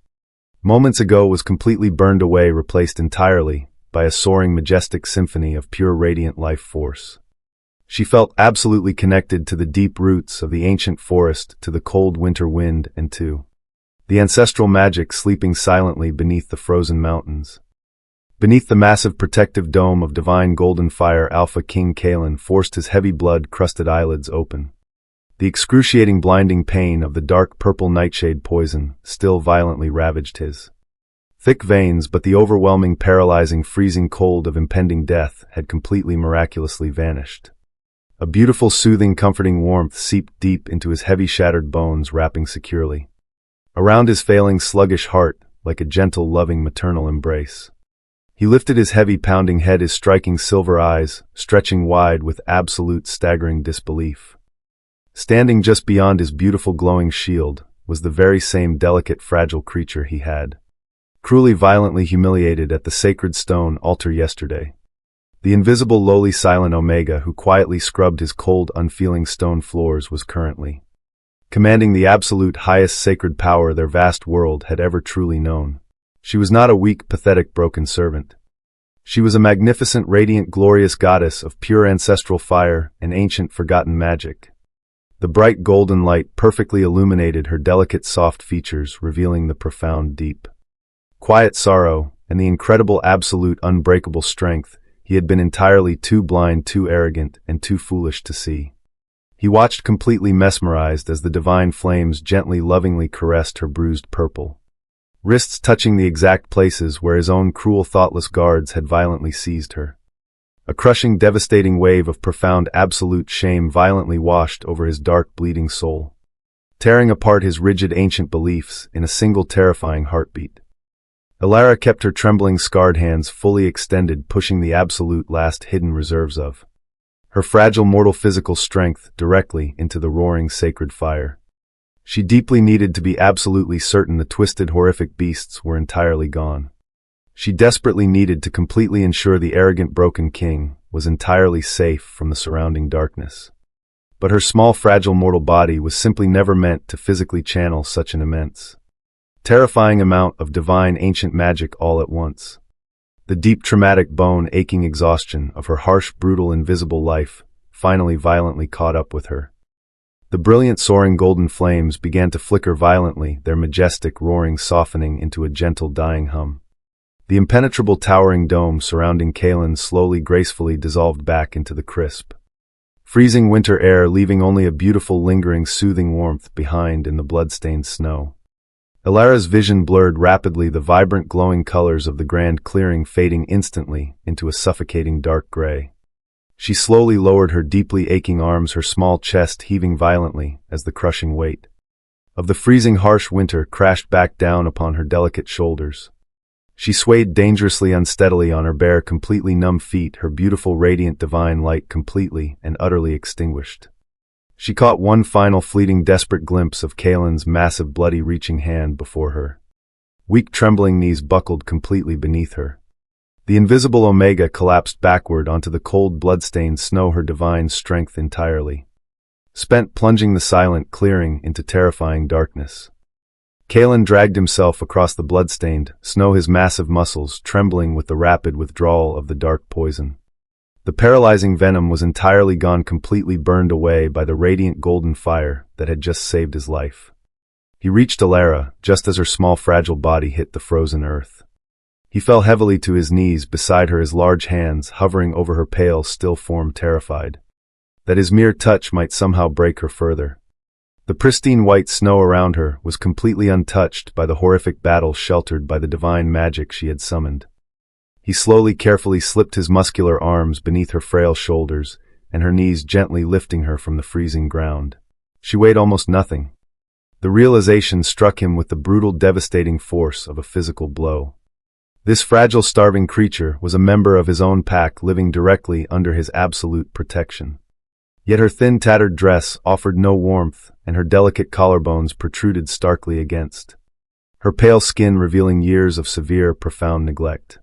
Speaker 1: moments ago was completely burned away, replaced entirely by a soaring, majestic symphony of pure, radiant life force. She felt absolutely connected to the deep roots of the ancient forest, to the cold winter wind, and to the ancestral magic sleeping silently beneath the frozen mountains. Beneath the massive protective dome of divine golden fire, Alpha King Kaelen forced his heavy, blood-crusted eyelids open. The excruciating, blinding pain of the dark purple nightshade poison still violently ravaged his thick veins, but the overwhelming, paralyzing, freezing cold of impending death had completely, miraculously vanished. A beautiful, soothing, comforting warmth seeped deep into his heavy, shattered bones, wrapping securely around his failing, sluggish heart like a gentle, loving, maternal embrace. He lifted his heavy, pounding head, his striking silver eyes stretching wide with absolute, staggering disbelief. Standing just beyond his beautiful glowing shield was the very same delicate, fragile creature he had cruelly violently humiliated at the sacred stone altar yesterday. The invisible lowly silent Omega who quietly scrubbed his cold, unfeeling stone floors was currently commanding the absolute highest sacred power their vast world had ever truly known. She was not a weak, pathetic, broken servant. She was a magnificent, radiant, glorious goddess of pure ancestral fire and ancient forgotten magic. The bright golden light perfectly illuminated her delicate soft features, revealing the profound deep, quiet sorrow and the incredible absolute unbreakable strength he had been entirely too blind, too arrogant, and too foolish to see. He watched completely mesmerized as the divine flames gently, lovingly caressed her bruised purple wrists, touching the exact places where his own cruel, thoughtless guards had violently seized her. A crushing, devastating wave of profound, absolute shame violently washed over his dark, bleeding soul, tearing apart his rigid, ancient beliefs in a single terrifying heartbeat. Elara kept her trembling, scarred hands fully extended, pushing the absolute last hidden reserves of her fragile mortal physical strength directly into the roaring sacred fire. She deeply needed to be absolutely certain the twisted, horrific beasts were entirely gone. She desperately needed to completely ensure the arrogant, broken king was entirely safe from the surrounding darkness. But her small, fragile mortal body was simply never meant to physically channel such an immense, terrifying amount of divine ancient magic all at once. The deep, traumatic, bone-aching exhaustion of her harsh, brutal, invisible life finally violently caught up with her. The brilliant, soaring golden flames began to flicker violently, their majestic roaring softening into a gentle, dying hum. The impenetrable, towering dome surrounding Kaelen slowly, gracefully dissolved back into the crisp, freezing winter air, leaving only a beautiful, lingering, soothing warmth behind in the blood-stained snow. Elara's vision blurred rapidly, the vibrant, glowing colors of the grand clearing fading instantly into a suffocating dark gray. She slowly lowered her deeply aching arms, her small chest heaving violently as the crushing weight of the freezing, harsh winter crashed back down upon her delicate shoulders. She swayed dangerously, unsteadily on her bare, completely numb feet, her beautiful, radiant, divine light completely and utterly extinguished. She caught one final, fleeting, desperate glimpse of Kaelen's massive, bloody, reaching hand before her. Weak, trembling knees buckled completely beneath her. The invisible Omega collapsed backward onto the cold, blood-stained snow, her divine strength entirely spent, plunging the silent clearing into terrifying darkness. Kaelen dragged himself across the blood-stained snow, his massive muscles trembling with the rapid withdrawal of the dark poison. The paralyzing venom was entirely gone, completely burned away by the radiant golden fire that had just saved his life. He reached Elara just as her small, fragile body hit the frozen earth. He fell heavily to his knees beside her, his large hands hovering over her pale, still form, terrified that his mere touch might somehow break her further. The pristine white snow around her was completely untouched by the horrific battle, sheltered by the divine magic she had summoned. He slowly, carefully slipped his muscular arms beneath her frail shoulders and her knees, gently lifting her from the freezing ground. She weighed almost nothing. The realization struck him with the brutal, devastating force of a physical blow. This fragile, starving creature was a member of his own pack, living directly under his absolute protection. Yet her thin, tattered dress offered no warmth, and her delicate collarbones protruded starkly against her pale skin, revealing years of severe, profound neglect.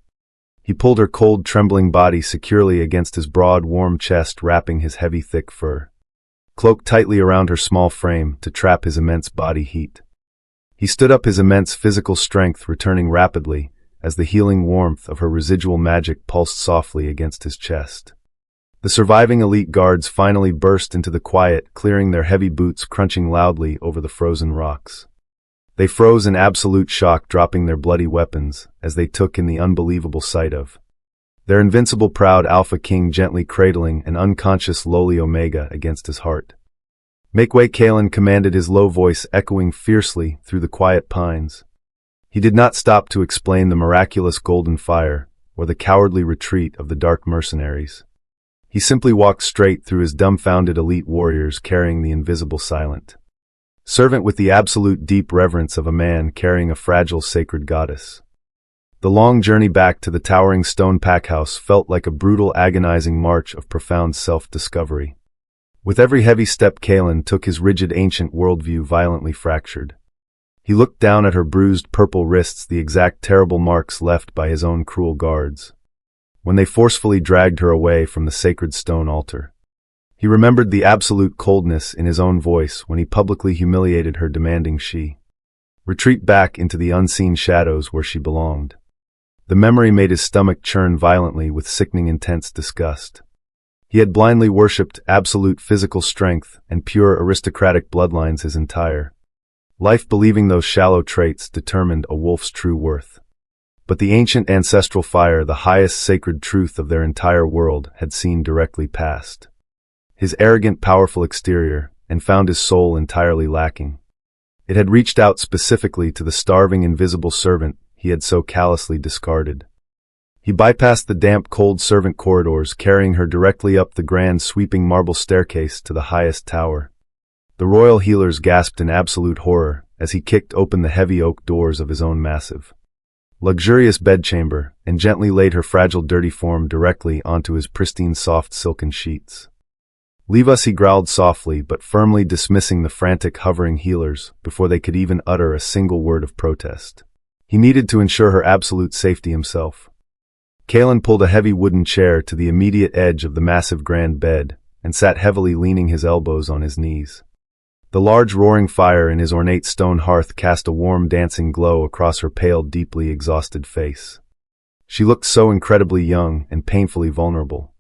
Speaker 1: He pulled her cold, trembling body securely against his broad, warm chest, wrapping his heavy, thick fur cloak tightly around her small frame to trap his immense body heat. He stood up, his immense physical strength returning rapidly as the healing warmth of her residual magic pulsed softly against his chest. The surviving elite guards finally burst into the quiet, clearing, their heavy boots crunching loudly over the frozen rocks. They froze in absolute shock, dropping their bloody weapons as they took in the unbelievable sight of their invincible, proud Alpha King gently cradling an unconscious lowly Omega against his heart. "Make way," Kaelen commanded, his low voice echoing fiercely through the quiet pines. He did not stop to explain the miraculous golden fire or the cowardly retreat of the dark mercenaries. He simply walked straight through his dumbfounded elite warriors, carrying the invisible silent servant with the absolute deep reverence of a man carrying a fragile sacred goddess. The long journey back to the towering stone packhouse felt like a brutal, agonizing march of profound self-discovery. With every heavy step Kaelen took, his rigid ancient worldview violently fractured. He looked down at her bruised purple wrists, the exact terrible marks left by his own cruel guards, when they forcefully dragged her away from the sacred stone altar. He remembered the absolute coldness in his own voice when he publicly humiliated her, demanding she retreat back into the unseen shadows where she belonged. The memory made his stomach churn violently with sickening intense disgust. He had blindly worshipped absolute physical strength and pure aristocratic bloodlines his entire life, believing those shallow traits determined a wolf's true worth. But the ancient ancestral fire, the highest sacred truth of their entire world, had seen directly past his arrogant, powerful exterior and found his soul entirely lacking. It had reached out specifically to the starving, invisible servant he had so callously discarded. He bypassed the damp, cold servant corridors, carrying her directly up the grand, sweeping marble staircase to the highest tower. The royal healers gasped in absolute horror as he kicked open the heavy oak doors of his own massive, luxurious bedchamber and gently laid her fragile, dirty form directly onto his pristine, soft silken sheets. "Leave us," he growled softly but firmly, dismissing the frantic, hovering healers before they could even utter a single word of protest. He needed to ensure her absolute safety himself. Kaelen pulled a heavy wooden chair to the immediate edge of the massive grand bed and sat heavily, leaning his elbows on his knees. The large roaring fire in his ornate stone hearth cast a warm, dancing glow across her pale, deeply exhausted face. She looked so incredibly young and painfully vulnerable.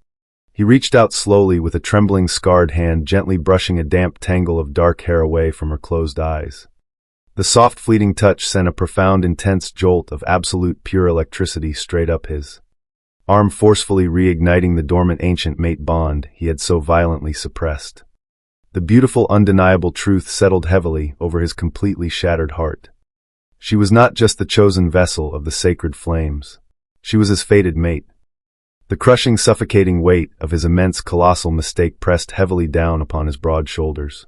Speaker 1: He reached out slowly with a trembling, scarred hand, gently brushing a damp tangle of dark hair away from her closed eyes. The soft, fleeting touch sent a profound, intense jolt of absolute pure electricity straight up his arm, forcefully reigniting the dormant ancient mate bond he had so violently suppressed. The beautiful, undeniable truth settled heavily over his completely shattered heart. She was not just the chosen vessel of the sacred flames. She was his fated mate. The crushing, suffocating weight of his immense, colossal mistake pressed heavily down upon his broad shoulders.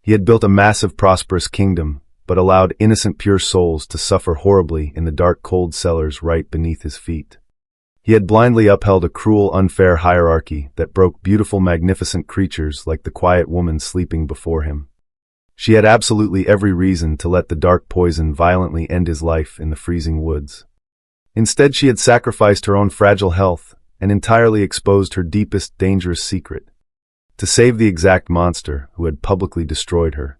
Speaker 1: He had built a massive, prosperous kingdom, but allowed innocent, pure souls to suffer horribly in the dark, cold cellars right beneath his feet. He had blindly upheld a cruel, unfair hierarchy that broke beautiful, magnificent creatures like the quiet woman sleeping before him. She had absolutely every reason to let the dark poison violently end his life in the freezing woods. Instead, she had sacrificed her own fragile health and entirely exposed her deepest, dangerous secret to save the exact monster who had publicly destroyed her.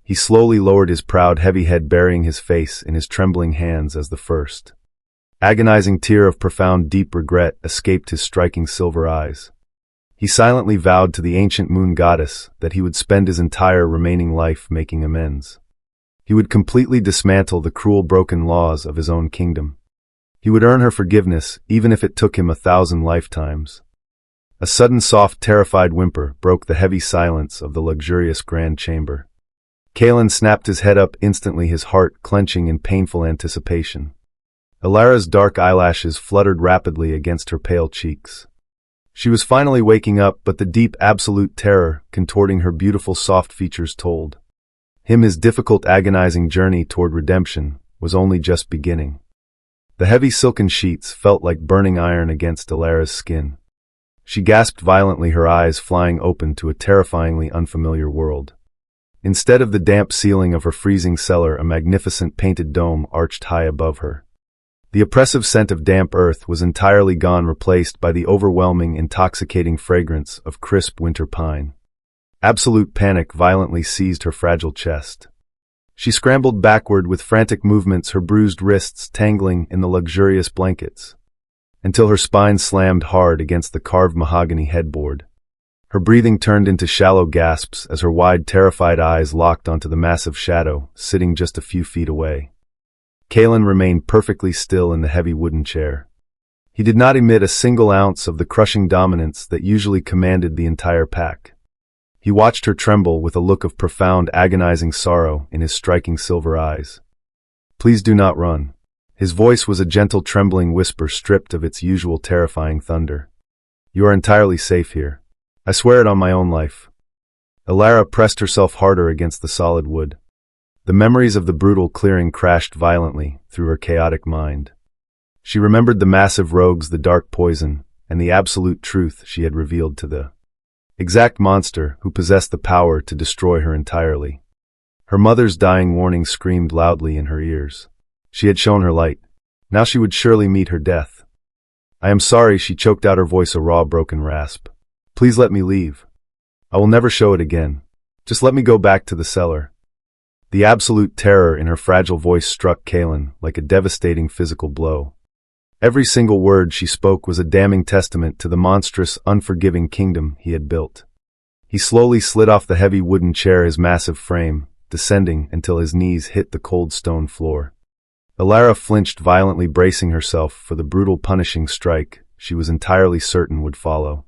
Speaker 1: He slowly lowered his proud, heavy head, burying his face in his trembling hands as the first agonizing tear of profound, deep regret escaped his striking silver eyes. He silently vowed to the ancient moon goddess that he would spend his entire remaining life making amends. He would completely dismantle the cruel, broken laws of his own kingdom. He would earn her forgiveness, even if it took him 1,000 lifetimes. A sudden, soft, terrified whimper broke the heavy silence of the luxurious grand chamber. Kaelen snapped his head up instantly, his heart clenching in painful anticipation. Elara's dark eyelashes fluttered rapidly against her pale cheeks. She was finally waking up, but the deep, absolute terror contorting her beautiful, soft features told him his difficult, agonizing journey toward redemption was only just beginning. The heavy silken sheets felt like burning iron against Elara's skin. She gasped violently, her eyes flying open to a terrifyingly unfamiliar world. Instead of the damp ceiling of her freezing cellar, a magnificent painted dome arched high above her. The oppressive scent of damp earth was entirely gone, replaced by the overwhelming, intoxicating fragrance of crisp winter pine. Absolute panic violently seized her fragile chest. She scrambled backward with frantic movements, her bruised wrists tangling in the luxurious blankets, until her spine slammed hard against the carved mahogany headboard. Her breathing turned into shallow gasps as her wide, terrified eyes locked onto the massive shadow sitting just a few feet away. Kaelen remained perfectly still in the heavy wooden chair. He did not emit a single ounce of the crushing dominance that usually commanded the entire pack. He watched her tremble with a look of profound, agonizing sorrow in his striking silver eyes. "Please do not run." His voice was a gentle, trembling whisper stripped of its usual terrifying thunder. "You are entirely safe here. I swear it on my own life." Elara pressed herself harder against the solid wood. The memories of the brutal clearing crashed violently through her chaotic mind. She remembered the massive rogues, the dark poison, and the absolute truth she had revealed to the exact monster who possessed the power to destroy her entirely. Her mother's dying warning screamed loudly in her ears. She had shown her light. Now she would surely meet her death. I am sorry, she choked out, her voice a raw, broken rasp. Please let me leave. I will never show it again. Just let me go back to the cellar. The absolute terror in her fragile voice struck Kaelen like a devastating physical blow. Every single word she spoke was a damning testament to the monstrous, unforgiving kingdom he had built. He slowly slid off the heavy wooden chair, his massive frame descending until his knees hit the cold stone floor. Elara flinched violently, bracing herself for the brutal, punishing strike she was entirely certain would follow.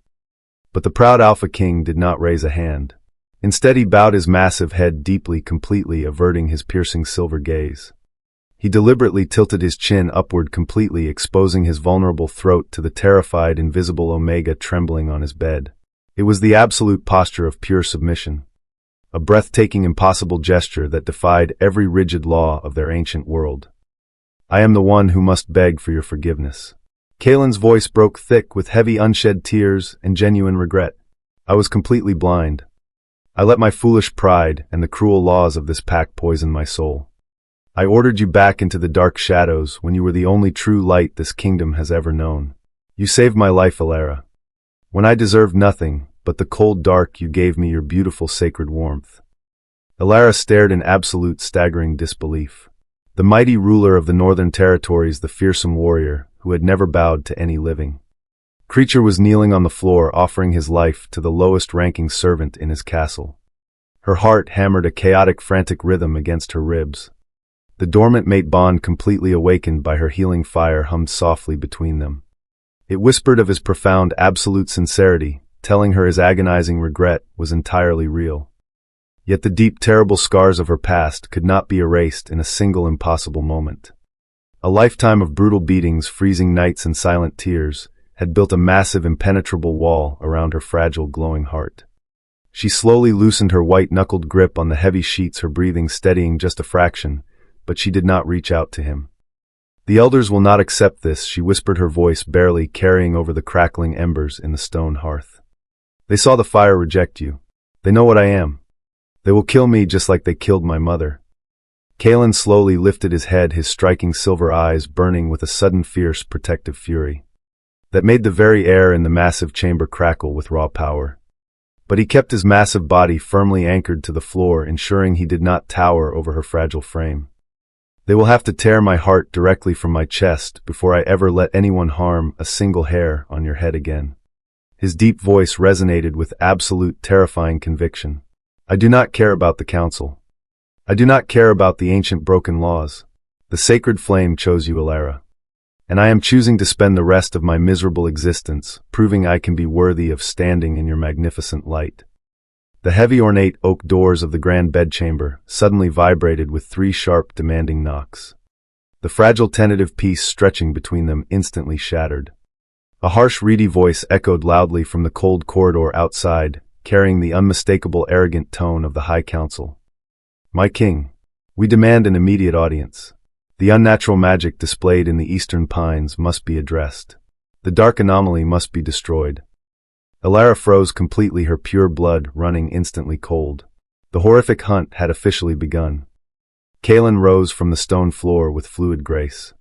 Speaker 1: But the proud Alpha King did not raise a hand. Instead, he bowed his massive head deeply, completely averting his piercing silver gaze. He deliberately tilted his chin upward, completely exposing his vulnerable throat to the terrified, invisible Omega trembling on his bed. It was the absolute posture of pure submission. A breathtaking, impossible gesture that defied every rigid law of their ancient world. I am the one who must beg for your forgiveness. Kaelen's voice broke thick with heavy, unshed tears and genuine regret. I was completely blind. I let my foolish pride and the cruel laws of this pack poison my soul. I ordered you back into the dark shadows when you were the only true light this kingdom has ever known. You saved my life, Elara. When I deserved nothing but the cold dark, you gave me your beautiful sacred warmth. Elara stared in absolute, staggering disbelief. The mighty ruler of the Northern Territories, the fearsome warrior who had never bowed to any living creature, was kneeling on the floor, offering his life to the lowest-ranking servant in his castle. Her heart hammered a chaotic, frantic rhythm against her ribs. The dormant mate bond, completely awakened by her healing fire, hummed softly between them. It whispered of his profound, absolute sincerity, telling her his agonizing regret was entirely real. Yet the deep, terrible scars of her past could not be erased in a single impossible moment. A lifetime of brutal beatings, freezing nights, and silent tears had built a massive, impenetrable wall around her fragile, glowing heart. She slowly loosened her white-knuckled grip on the heavy sheets, her breathing steadying just a fraction, but she did not reach out to him. The elders will not accept this, she whispered, her voice barely carrying over the crackling embers in the stone hearth. They saw the fire reject you. They know what I am. They will kill me just like they killed my mother. Kaelen slowly lifted his head, his striking silver eyes burning with a sudden, fierce, protective fury that made the very air in the massive chamber crackle with raw power. But he kept his massive body firmly anchored to the floor, ensuring he did not tower over her fragile frame. They will have to tear my heart directly from my chest before I ever let anyone harm a single hair on your head again. His deep voice resonated with absolute, terrifying conviction. I do not care about the council. I do not care about the ancient broken laws. The sacred flame chose you, Elara. And I am choosing to spend the rest of my miserable existence proving I can be worthy of standing in your magnificent light. The heavy, ornate oak doors of the grand bedchamber suddenly vibrated with 3 sharp, demanding knocks. The fragile, tentative peace stretching between them instantly shattered. A harsh, reedy voice echoed loudly from the cold corridor outside, carrying the unmistakable, arrogant tone of the High Council. My king, we demand an immediate audience. The unnatural magic displayed in the eastern pines must be addressed. The dark anomaly must be destroyed. Elara froze completely, her pure blood running instantly cold. The horrific hunt had officially begun. Kaelen rose from the stone floor with fluid grace.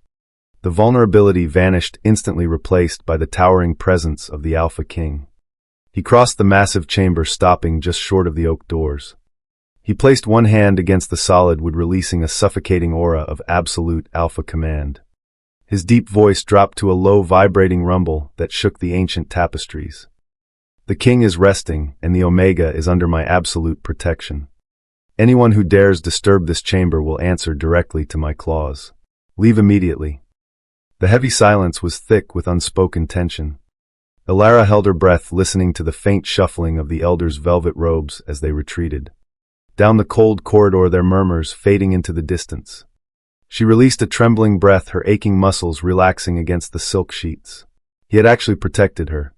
Speaker 1: The vulnerability vanished, instantly replaced by the towering presence of the Alpha King. He crossed the massive chamber, stopping just short of the oak doors. He placed one hand against the solid wood, releasing a suffocating aura of absolute alpha command. His deep voice dropped to a low, vibrating rumble that shook the ancient tapestries. The king is resting, and the Omega is under my absolute protection. Anyone who dares disturb this chamber will answer directly to my claws. Leave immediately. The heavy silence was thick with unspoken tension. Elara held her breath, listening to the faint shuffling of the elders' velvet robes as they retreated. Down the cold corridor, their murmurs fading into the distance. She released a trembling breath, her aching muscles relaxing against the silk sheets. He had actually protected her.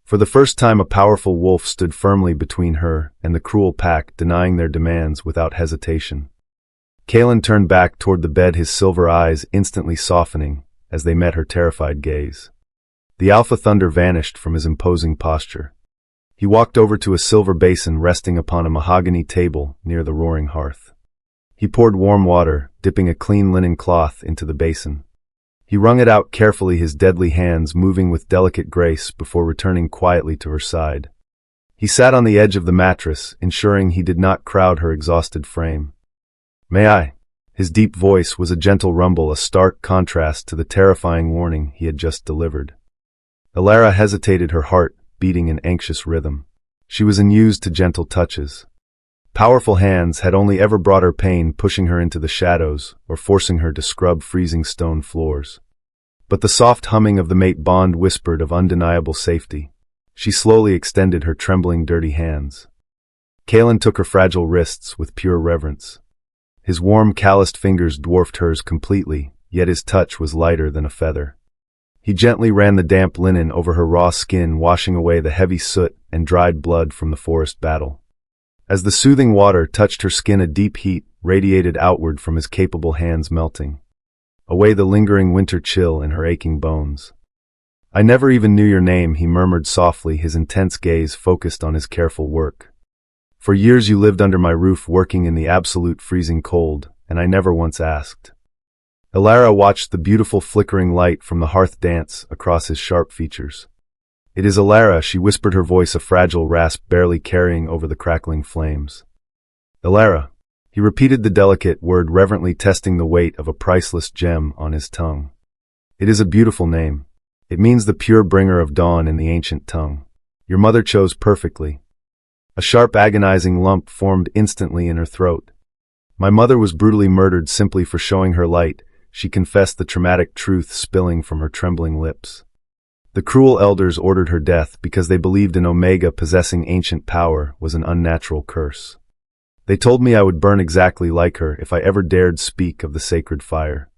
Speaker 1: For the first time, a powerful wolf stood firmly between her and the cruel pack, denying their demands without hesitation. Kaelen turned back toward the bed, his silver eyes instantly softening as they met her terrified gaze. The alpha thunder vanished from his imposing posture. He walked over to a silver basin resting upon a mahogany table near the roaring hearth. He poured warm water, dipping a clean linen cloth into the basin. He wrung it out carefully, his deadly hands moving with delicate grace before returning quietly to her side. He sat on the edge of the mattress, ensuring he did not crowd her exhausted frame. "May I?" His deep voice was a gentle rumble, a stark contrast to the terrifying warning he had just delivered. Elara hesitated, her heart beating in anxious rhythm. She was unused to gentle touches. Powerful hands had only ever brought her pain, pushing her into the shadows or forcing her to scrub freezing stone floors. But the soft humming of the mate bond whispered of undeniable safety. She slowly extended her trembling, dirty hands. Kaelen took her fragile wrists with pure reverence. His warm, calloused fingers dwarfed hers completely, yet his touch was lighter than a feather. He gently ran the damp linen over her raw skin, washing away the heavy soot and dried blood from the forest battle. As the soothing water touched her skin, a deep heat radiated outward from his capable hands, melting away the lingering winter chill in her aching bones. "I never even knew your name," he murmured softly, his intense gaze focused on his careful work. "For years you lived under my roof, working in the absolute freezing cold, and I never once asked." Elara watched the beautiful flickering light from the hearth dance across his sharp features. "It is Elara," she whispered, her voice a fragile rasp barely carrying over the crackling flames. "Elara." He repeated the delicate word, reverently testing the weight of a priceless gem on his tongue. "It is a beautiful name. It means the pure bringer of dawn in the ancient tongue. Your mother chose perfectly." A sharp, agonizing lump formed instantly in her throat. "My mother was brutally murdered simply for showing her light," she confessed, the traumatic truth spilling from her trembling lips. "The cruel elders ordered her death because they believed an Omega possessing ancient power was an unnatural curse. They told me I would burn exactly like her if I ever dared speak of the sacred fire.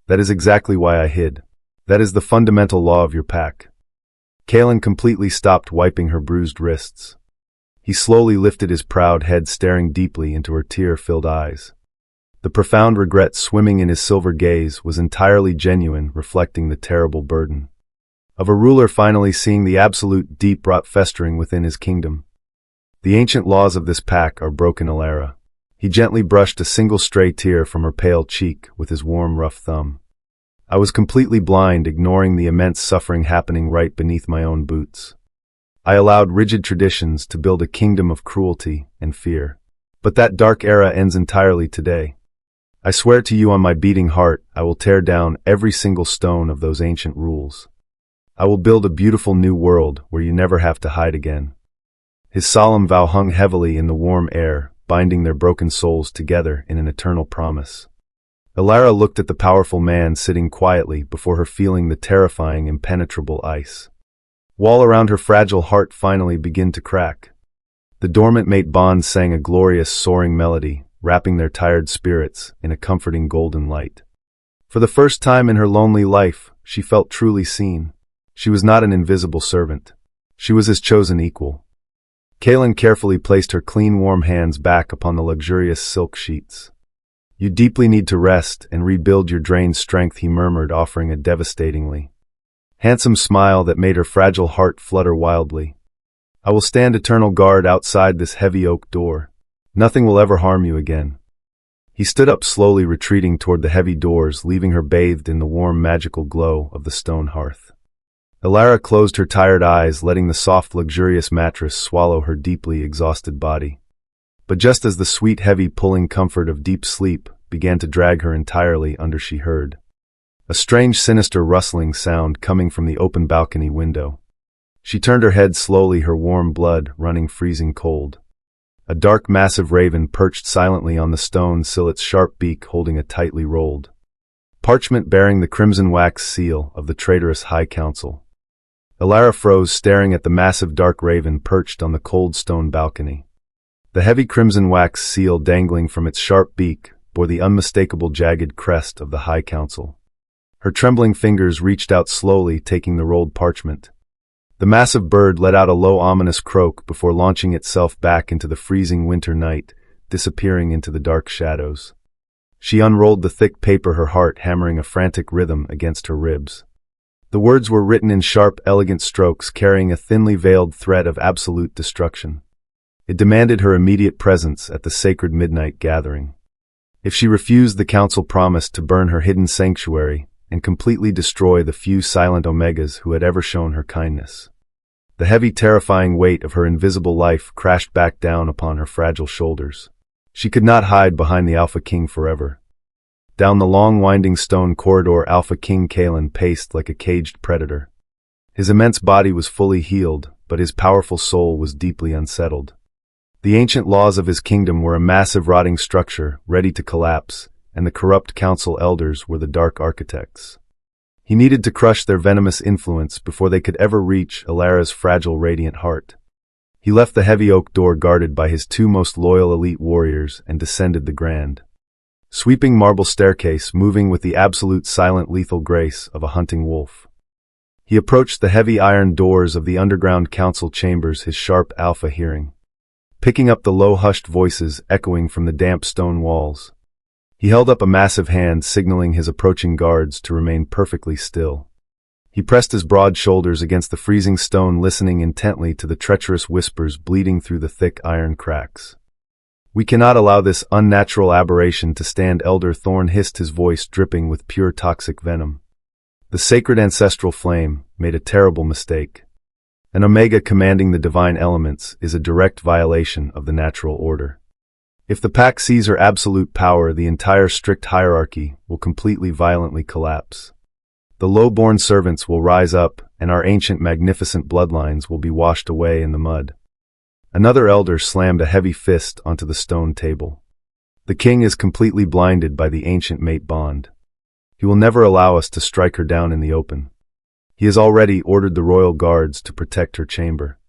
Speaker 1: That is exactly why I hid. That is the fundamental law of your pack." Kaelen completely stopped wiping her bruised wrists. He slowly lifted his proud head, staring deeply into her tear-filled eyes. The profound regret swimming in his silver gaze was entirely genuine, reflecting the terrible burden of a ruler finally seeing the absolute deep rot festering within his kingdom. "The ancient laws of this pack are broken, Elara." He gently brushed a single stray tear from her pale cheek with his warm, rough thumb. "I was completely blind, ignoring the immense suffering happening right beneath my own boots. I allowed rigid traditions to build a kingdom of cruelty and fear. But that dark era ends entirely today. I swear to you on my beating heart, I will tear down every single stone of those ancient rules. I will build a beautiful new world where you never have to hide again." His solemn vow hung heavily in the warm air, binding their broken souls together in an eternal promise. Elara looked at the powerful man sitting quietly before her, feeling the terrifying, impenetrable ice wall around her fragile heart finally begin to crack. The dormant mate bond sang a glorious, soaring melody, wrapping their tired spirits in a comforting golden light. For the first time in her lonely life, she felt truly seen. She was not an invisible servant. She was his chosen equal. Kaelen carefully placed her clean, warm hands back upon the luxurious silk sheets. "You deeply need to rest and rebuild your drained strength," he murmured, offering a devastatingly handsome smile that made her fragile heart flutter wildly. "I will stand eternal guard outside this heavy oak door. Nothing will ever harm you again." He stood up, slowly retreating toward the heavy doors, leaving her bathed in the warm, magical glow of the stone hearth. Elara closed her tired eyes, letting the soft, luxurious mattress swallow her deeply exhausted body. But just as the sweet, heavy, pulling comfort of deep sleep began to drag her entirely under, she heard a strange, sinister rustling sound coming from the open balcony window. She turned her head slowly, her warm blood running freezing cold. A dark, massive raven perched silently on the stone sill, its sharp beak holding a tightly rolled parchment bearing the crimson wax seal of the traitorous High Council. Elara froze, staring at the massive dark raven perched on the cold stone balcony. The heavy crimson wax seal dangling from its sharp beak bore the unmistakable jagged crest of the High Council. Her trembling fingers reached out slowly, taking the rolled parchment. The massive bird let out a low, ominous croak before launching itself back into the freezing winter night, disappearing into the dark shadows. She unrolled the thick paper, her heart hammering a frantic rhythm against her ribs. The words were written in sharp, elegant strokes carrying a thinly veiled threat of absolute destruction. It demanded her immediate presence at the sacred midnight gathering. If she refused, the council promised to burn her hidden sanctuary and completely destroy the few silent Omegas who had ever shown her kindness. The heavy, terrifying weight of her invisible life crashed back down upon her fragile shoulders. She could not hide behind the Alpha King forever. Down the long, winding stone corridor, Alpha King Kaelen paced like a caged predator. His immense body was fully healed, but his powerful soul was deeply unsettled. The ancient laws of his kingdom were a massive rotting structure, ready to collapse, and the corrupt council elders were the dark architects. He needed to crush their venomous influence before they could ever reach Elara's fragile, radiant heart. He left the heavy oak door guarded by his two most loyal elite warriors and descended the grand, sweeping marble staircase, moving with the absolute silent lethal grace of a hunting wolf. He approached the heavy iron doors of the underground council chambers, his sharp alpha hearing, picking up the low hushed voices echoing from the damp stone walls. He held up a massive hand, signaling his approaching guards to remain perfectly still. He pressed his broad shoulders against the freezing stone, listening intently to the treacherous whispers bleeding through the thick iron cracks. "We cannot allow this unnatural aberration to stand," Elder Thorn hissed, his voice dripping with pure toxic venom. The sacred ancestral flame made a terrible mistake. An Omega commanding the divine elements is a direct violation of the natural order. If the pack sees her absolute power, the entire strict hierarchy will completely violently collapse. The low-born servants will rise up, and our ancient magnificent bloodlines will be washed away in the mud. Another elder slammed a heavy fist onto the stone table. The king is completely blinded by the ancient mate bond. He will never allow us to strike her down in the open. He has already ordered the royal guards to protect her chamber.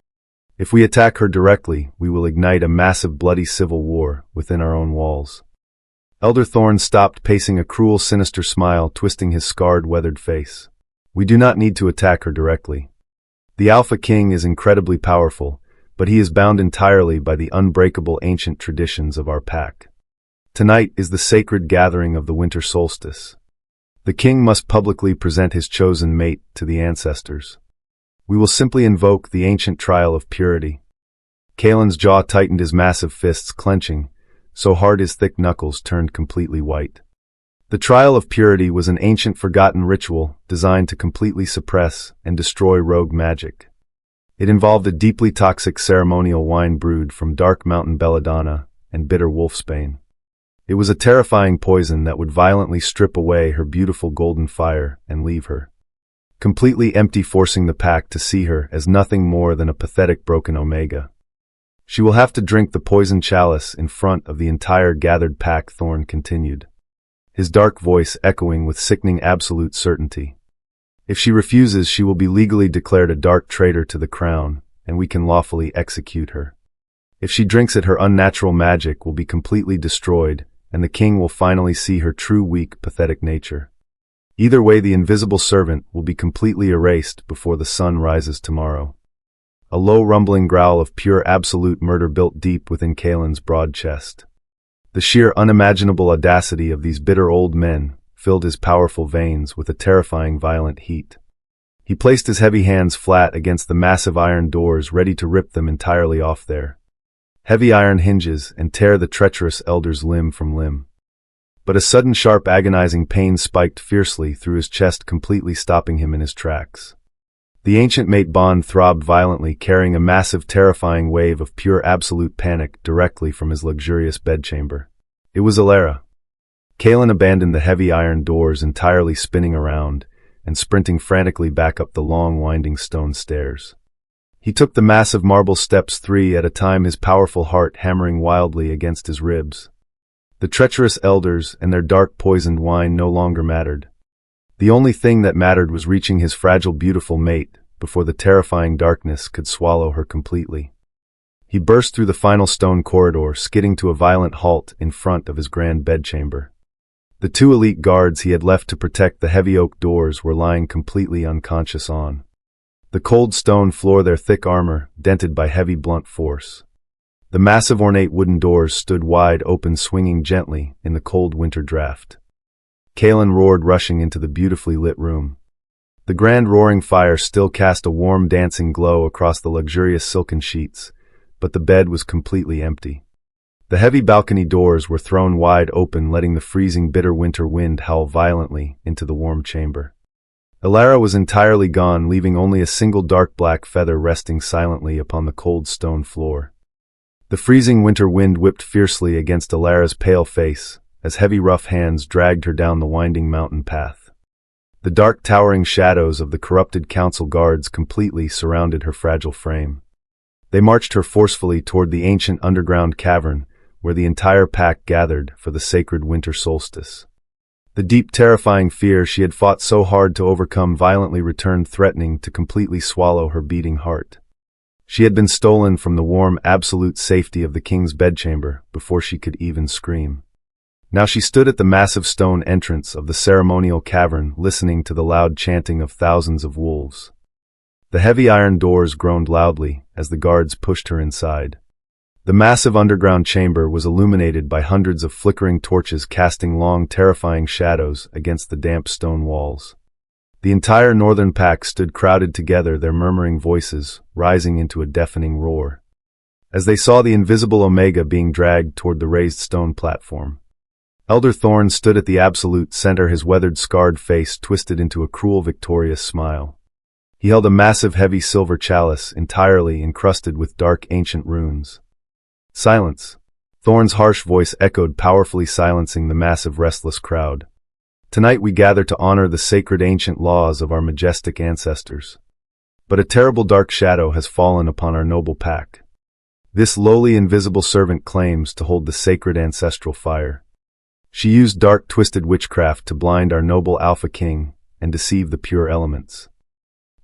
Speaker 1: If we attack her directly, we will ignite a massive bloody civil war within our own walls. Elder Thorn stopped, pacing, a cruel, sinister smile twisting his scarred, weathered face. We do not need to attack her directly. The Alpha King is incredibly powerful, but he is bound entirely by the unbreakable ancient traditions of our pack. Tonight is the sacred gathering of the winter solstice. The king must publicly present his chosen mate to the ancestors. We will simply invoke the ancient trial of purity. Kaelen's jaw tightened, his massive fists clenching, so hard his thick knuckles turned completely white. The trial of purity was an ancient forgotten ritual designed to completely suppress and destroy rogue magic. It involved a deeply toxic ceremonial wine brewed from dark mountain belladonna and bitter wolfsbane. It was a terrifying poison that would violently strip away her beautiful golden fire and leave her completely empty, forcing the pack to see her as nothing more than a pathetic broken Omega. She will have to drink the poison chalice in front of the entire gathered pack, Thorn continued, his dark voice echoing with sickening absolute certainty. If she refuses, she will be legally declared a dark traitor to the crown, and we can lawfully execute her. If she drinks it, her unnatural magic will be completely destroyed, and the king will finally see her true, weak, pathetic nature. Either way, the invisible servant will be completely erased before the sun rises tomorrow. A low rumbling growl of pure absolute murder built deep within Kaelen's broad chest. The sheer unimaginable audacity of these bitter old men filled his powerful veins with a terrifying violent heat. He placed his heavy hands flat against the massive iron doors, ready to rip them entirely off their heavy iron hinges and tear the treacherous elders limb from limb. But a sudden sharp agonizing pain spiked fiercely through his chest, completely stopping him in his tracks. The ancient mate bond throbbed violently, carrying a massive terrifying wave of pure absolute panic directly from his luxurious bedchamber. It was Elara. Kaelen abandoned the heavy iron doors, entirely spinning around and sprinting frantically back up the long winding stone stairs. He took the massive marble steps 3 at a time, his powerful heart hammering wildly against his ribs. The treacherous elders and their dark poisoned wine no longer mattered. The only thing that mattered was reaching his fragile, beautiful mate before the terrifying darkness could swallow her completely. He burst through the final stone corridor, skidding to a violent halt in front of his grand bedchamber. The 2 elite guards he had left to protect the heavy oak doors were lying completely unconscious on the cold stone floor, their thick armor dented by heavy blunt force. The massive ornate wooden doors stood wide open, swinging gently in the cold winter draft. Kaelen roared, rushing into the beautifully lit room. The grand roaring fire still cast a warm dancing glow across the luxurious silken sheets, but the bed was completely empty. The heavy balcony doors were thrown wide open, letting the freezing bitter winter wind howl violently into the warm chamber. Elara was entirely gone, leaving only a single dark black feather resting silently upon the cold stone floor. The freezing winter wind whipped fiercely against Elara's pale face, as heavy rough hands dragged her down the winding mountain path. The dark towering shadows of the corrupted council guards completely surrounded her fragile frame. They marched her forcefully toward the ancient underground cavern, where the entire pack gathered for the sacred winter solstice. The deep, terrifying fear she had fought so hard to overcome violently returned, threatening to completely swallow her beating heart. She had been stolen from the warm, absolute safety of the king's bedchamber before she could even scream. Now she stood at the massive stone entrance of the ceremonial cavern, listening to the loud chanting of thousands of wolves. The heavy iron doors groaned loudly as the guards pushed her inside. The massive underground chamber was illuminated by hundreds of flickering torches casting long, terrifying shadows against the damp stone walls. The entire northern pack stood crowded together, their murmuring voices rising into a deafening roar, as they saw the invisible Omega being dragged toward the raised stone platform. Elder Thorn stood at the absolute center, his weathered, scarred face twisted into a cruel, victorious smile. He held a massive, heavy silver chalice entirely encrusted with dark, ancient runes. Silence. Thorn's harsh voice echoed powerfully, silencing the massive, restless crowd. Tonight we gather to honor the sacred ancient laws of our majestic ancestors. But a terrible dark shadow has fallen upon our noble pack. This lowly, invisible servant claims to hold the sacred ancestral fire. She used dark, twisted witchcraft to blind our noble Alpha King and deceive the pure elements.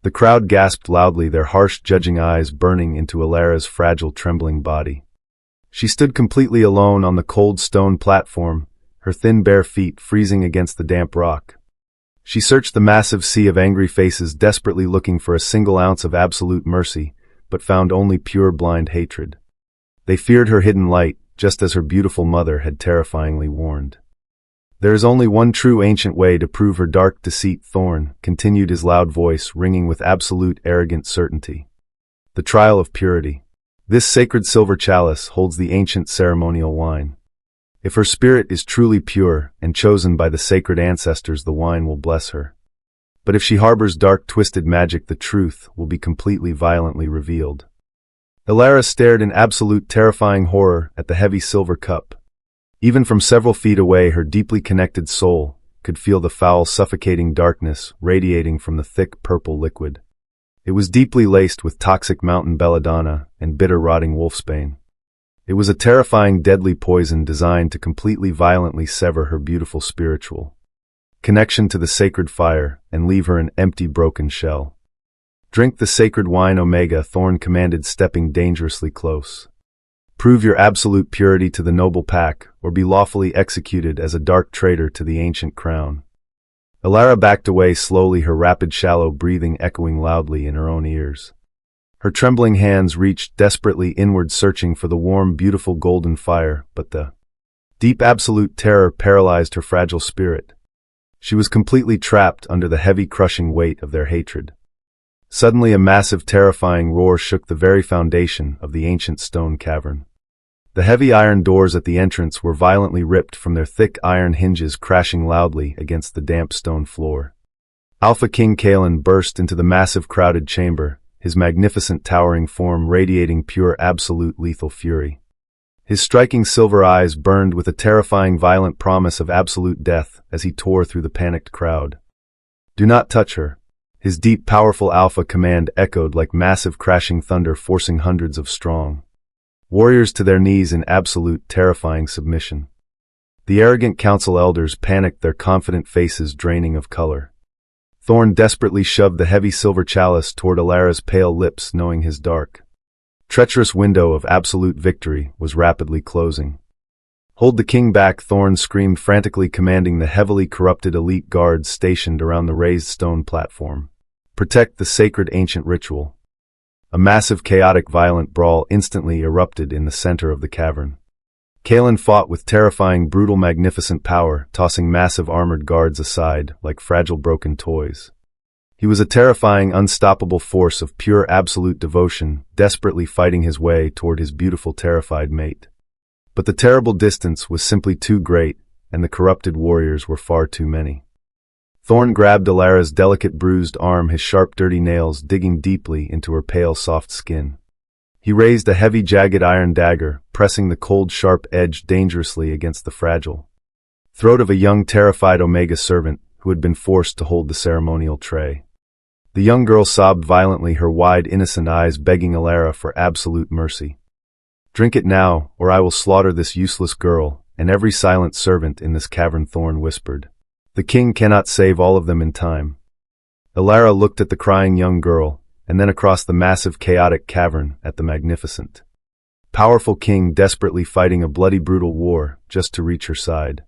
Speaker 1: The crowd gasped loudly, their harsh, judging eyes burning into Elara's fragile, trembling body. She stood completely alone on the cold stone platform, her thin bare feet freezing against the damp rock. She searched the massive sea of angry faces, desperately looking for a single ounce of absolute mercy, but found only pure, blind hatred. They feared her hidden light, just as her beautiful mother had terrifyingly warned. There is only one true ancient way to prove her dark deceit, Thorn continued, his loud voice ringing with absolute, arrogant certainty. The trial of purity. This sacred silver chalice holds the ancient ceremonial wine. If her spirit is truly pure and chosen by the sacred ancestors, the wine will bless her. But if she harbors dark, twisted magic, the truth will be completely, violently revealed. Elara stared in absolute, terrifying horror at the heavy silver cup. Even from several feet away, her deeply connected soul could feel the foul, suffocating darkness radiating from the thick, purple liquid. It was deeply laced with toxic mountain belladonna and bitter, rotting wolfsbane. It was a terrifying, deadly poison designed to completely, violently sever her beautiful spiritual connection to the sacred fire and leave her an empty, broken shell. Drink the sacred wine, Omega, Thorn commanded, stepping dangerously close. Prove your absolute purity to the noble pack, or be lawfully executed as a dark traitor to the ancient crown. Elara backed away slowly, her rapid, shallow breathing echoing loudly in her own ears. Her trembling hands reached desperately inward, searching for the warm, beautiful golden fire, but the deep, absolute terror paralyzed her fragile spirit. She was completely trapped under the heavy, crushing weight of their hatred. Suddenly a massive, terrifying roar shook the very foundation of the ancient stone cavern. The heavy iron doors at the entrance were violently ripped from their thick iron hinges, crashing loudly against the damp stone floor. Alpha King Kaelen burst into the massive, crowded chamber, his magnificent, towering form radiating pure, absolute, lethal fury. His striking silver eyes burned with a terrifying, violent promise of absolute death as he tore through the panicked crowd. "Do not touch her." His deep, powerful alpha command echoed like massive, crashing thunder, forcing hundreds of strong warriors to their knees in absolute, terrifying submission. The arrogant council elders panicked, their confident faces draining of color. Thorn desperately shoved the heavy silver chalice toward Elara's pale lips, knowing his dark, treacherous window of absolute victory was rapidly closing. "Hold the king back," Thorn screamed, frantically commanding the heavily corrupted elite guards stationed around the raised stone platform. "Protect the sacred ancient ritual." A massive, chaotic, violent brawl instantly erupted in the center of the cavern. Kaelen fought with terrifying, brutal, magnificent power, tossing massive armored guards aside like fragile, broken toys. He was a terrifying, unstoppable force of pure absolute devotion, desperately fighting his way toward his beautiful terrified mate. But the terrible distance was simply too great, and the corrupted warriors were far too many. Thorn grabbed Elara's delicate bruised arm, his sharp dirty nails digging deeply into her pale soft skin. He raised a heavy jagged iron dagger, pressing the cold sharp edge dangerously against the fragile throat of a young terrified Omega servant who had been forced to hold the ceremonial tray. The young girl sobbed violently, her wide innocent eyes begging Elara for absolute mercy. "Drink it now, or I will slaughter this useless girl and every silent servant in this cavern," Thorn whispered. "The king cannot save all of them in time." Elara looked at the crying young girl, and then across the massive chaotic cavern at the magnificent, powerful king desperately fighting a bloody brutal war just to reach her side.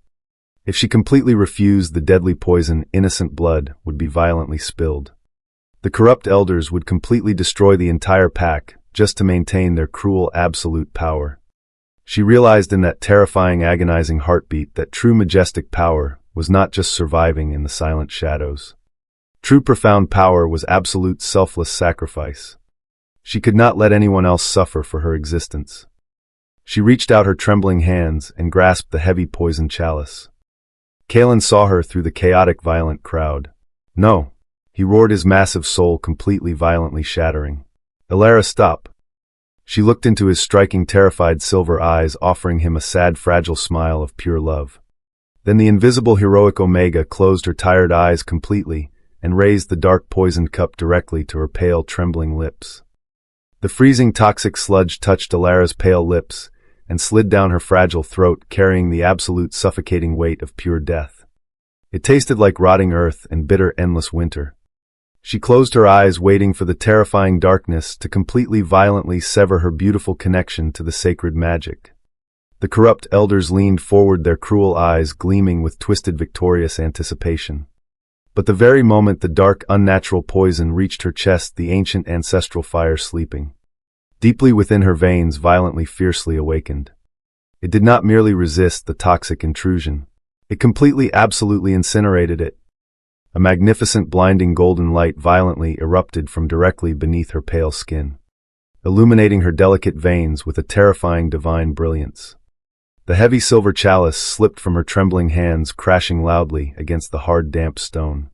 Speaker 1: If she completely refused, the deadly poison, innocent blood, would be violently spilled. The corrupt elders would completely destroy the entire pack just to maintain their cruel absolute power. She realized in that terrifying, agonizing heartbeat that true majestic power was not just surviving in the silent shadows. True profound power was absolute selfless sacrifice. She could not let anyone else suffer for her existence. She reached out her trembling hands and grasped the heavy poison chalice. Kaelen saw her through the chaotic, violent crowd. "No!" he roared, his massive soul completely violently shattering. "Elara, stop!" She looked into his striking, terrified silver eyes, offering him a sad, fragile smile of pure love. Then the invisible, heroic Omega closed her tired eyes completely and raised the dark poisoned cup directly to her pale, trembling lips. The freezing, toxic sludge touched Elara's pale lips and slid down her fragile throat, carrying the absolute suffocating weight of pure death. It tasted like rotting earth and bitter, endless winter. She closed her eyes, waiting for the terrifying darkness to completely, violently sever her beautiful connection to the sacred magic. The corrupt elders leaned forward, their cruel eyes gleaming with twisted, victorious anticipation. But the very moment the dark, unnatural poison reached her chest, the ancient ancestral fire sleeping deeply within her veins violently, fiercely awakened. It did not merely resist the toxic intrusion. It completely, absolutely incinerated it. A magnificent, blinding golden light violently erupted from directly beneath her pale skin, illuminating her delicate veins with a terrifying, divine brilliance. The heavy silver chalice slipped from her trembling hands, crashing loudly against the hard, damp stone.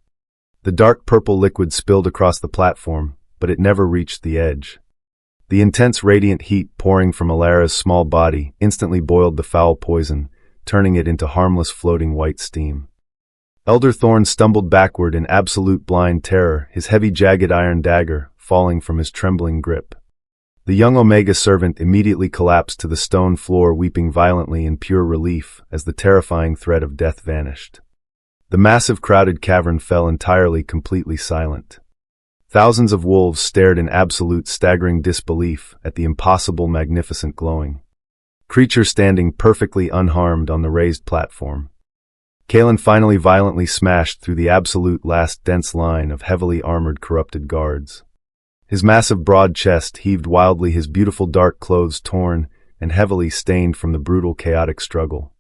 Speaker 1: The dark purple liquid spilled across the platform, but it never reached the edge. The intense, radiant heat pouring from Elara's small body instantly boiled the foul poison, turning it into harmless, floating white steam. Elder Thorn stumbled backward in absolute blind terror, his heavy, jagged iron dagger falling from his trembling grip. The young Omega servant immediately collapsed to the stone floor, weeping violently in pure relief as the terrifying threat of death vanished. The massive, crowded cavern fell entirely, completely silent. Thousands of wolves stared in absolute, staggering disbelief at the impossible, magnificent, glowing creature standing perfectly unharmed on the raised platform. Kaelen finally violently smashed through the absolute last dense line of heavily armored, corrupted guards. His massive, broad chest heaved wildly, his beautiful dark clothes torn and heavily stained from the brutal, chaotic struggle.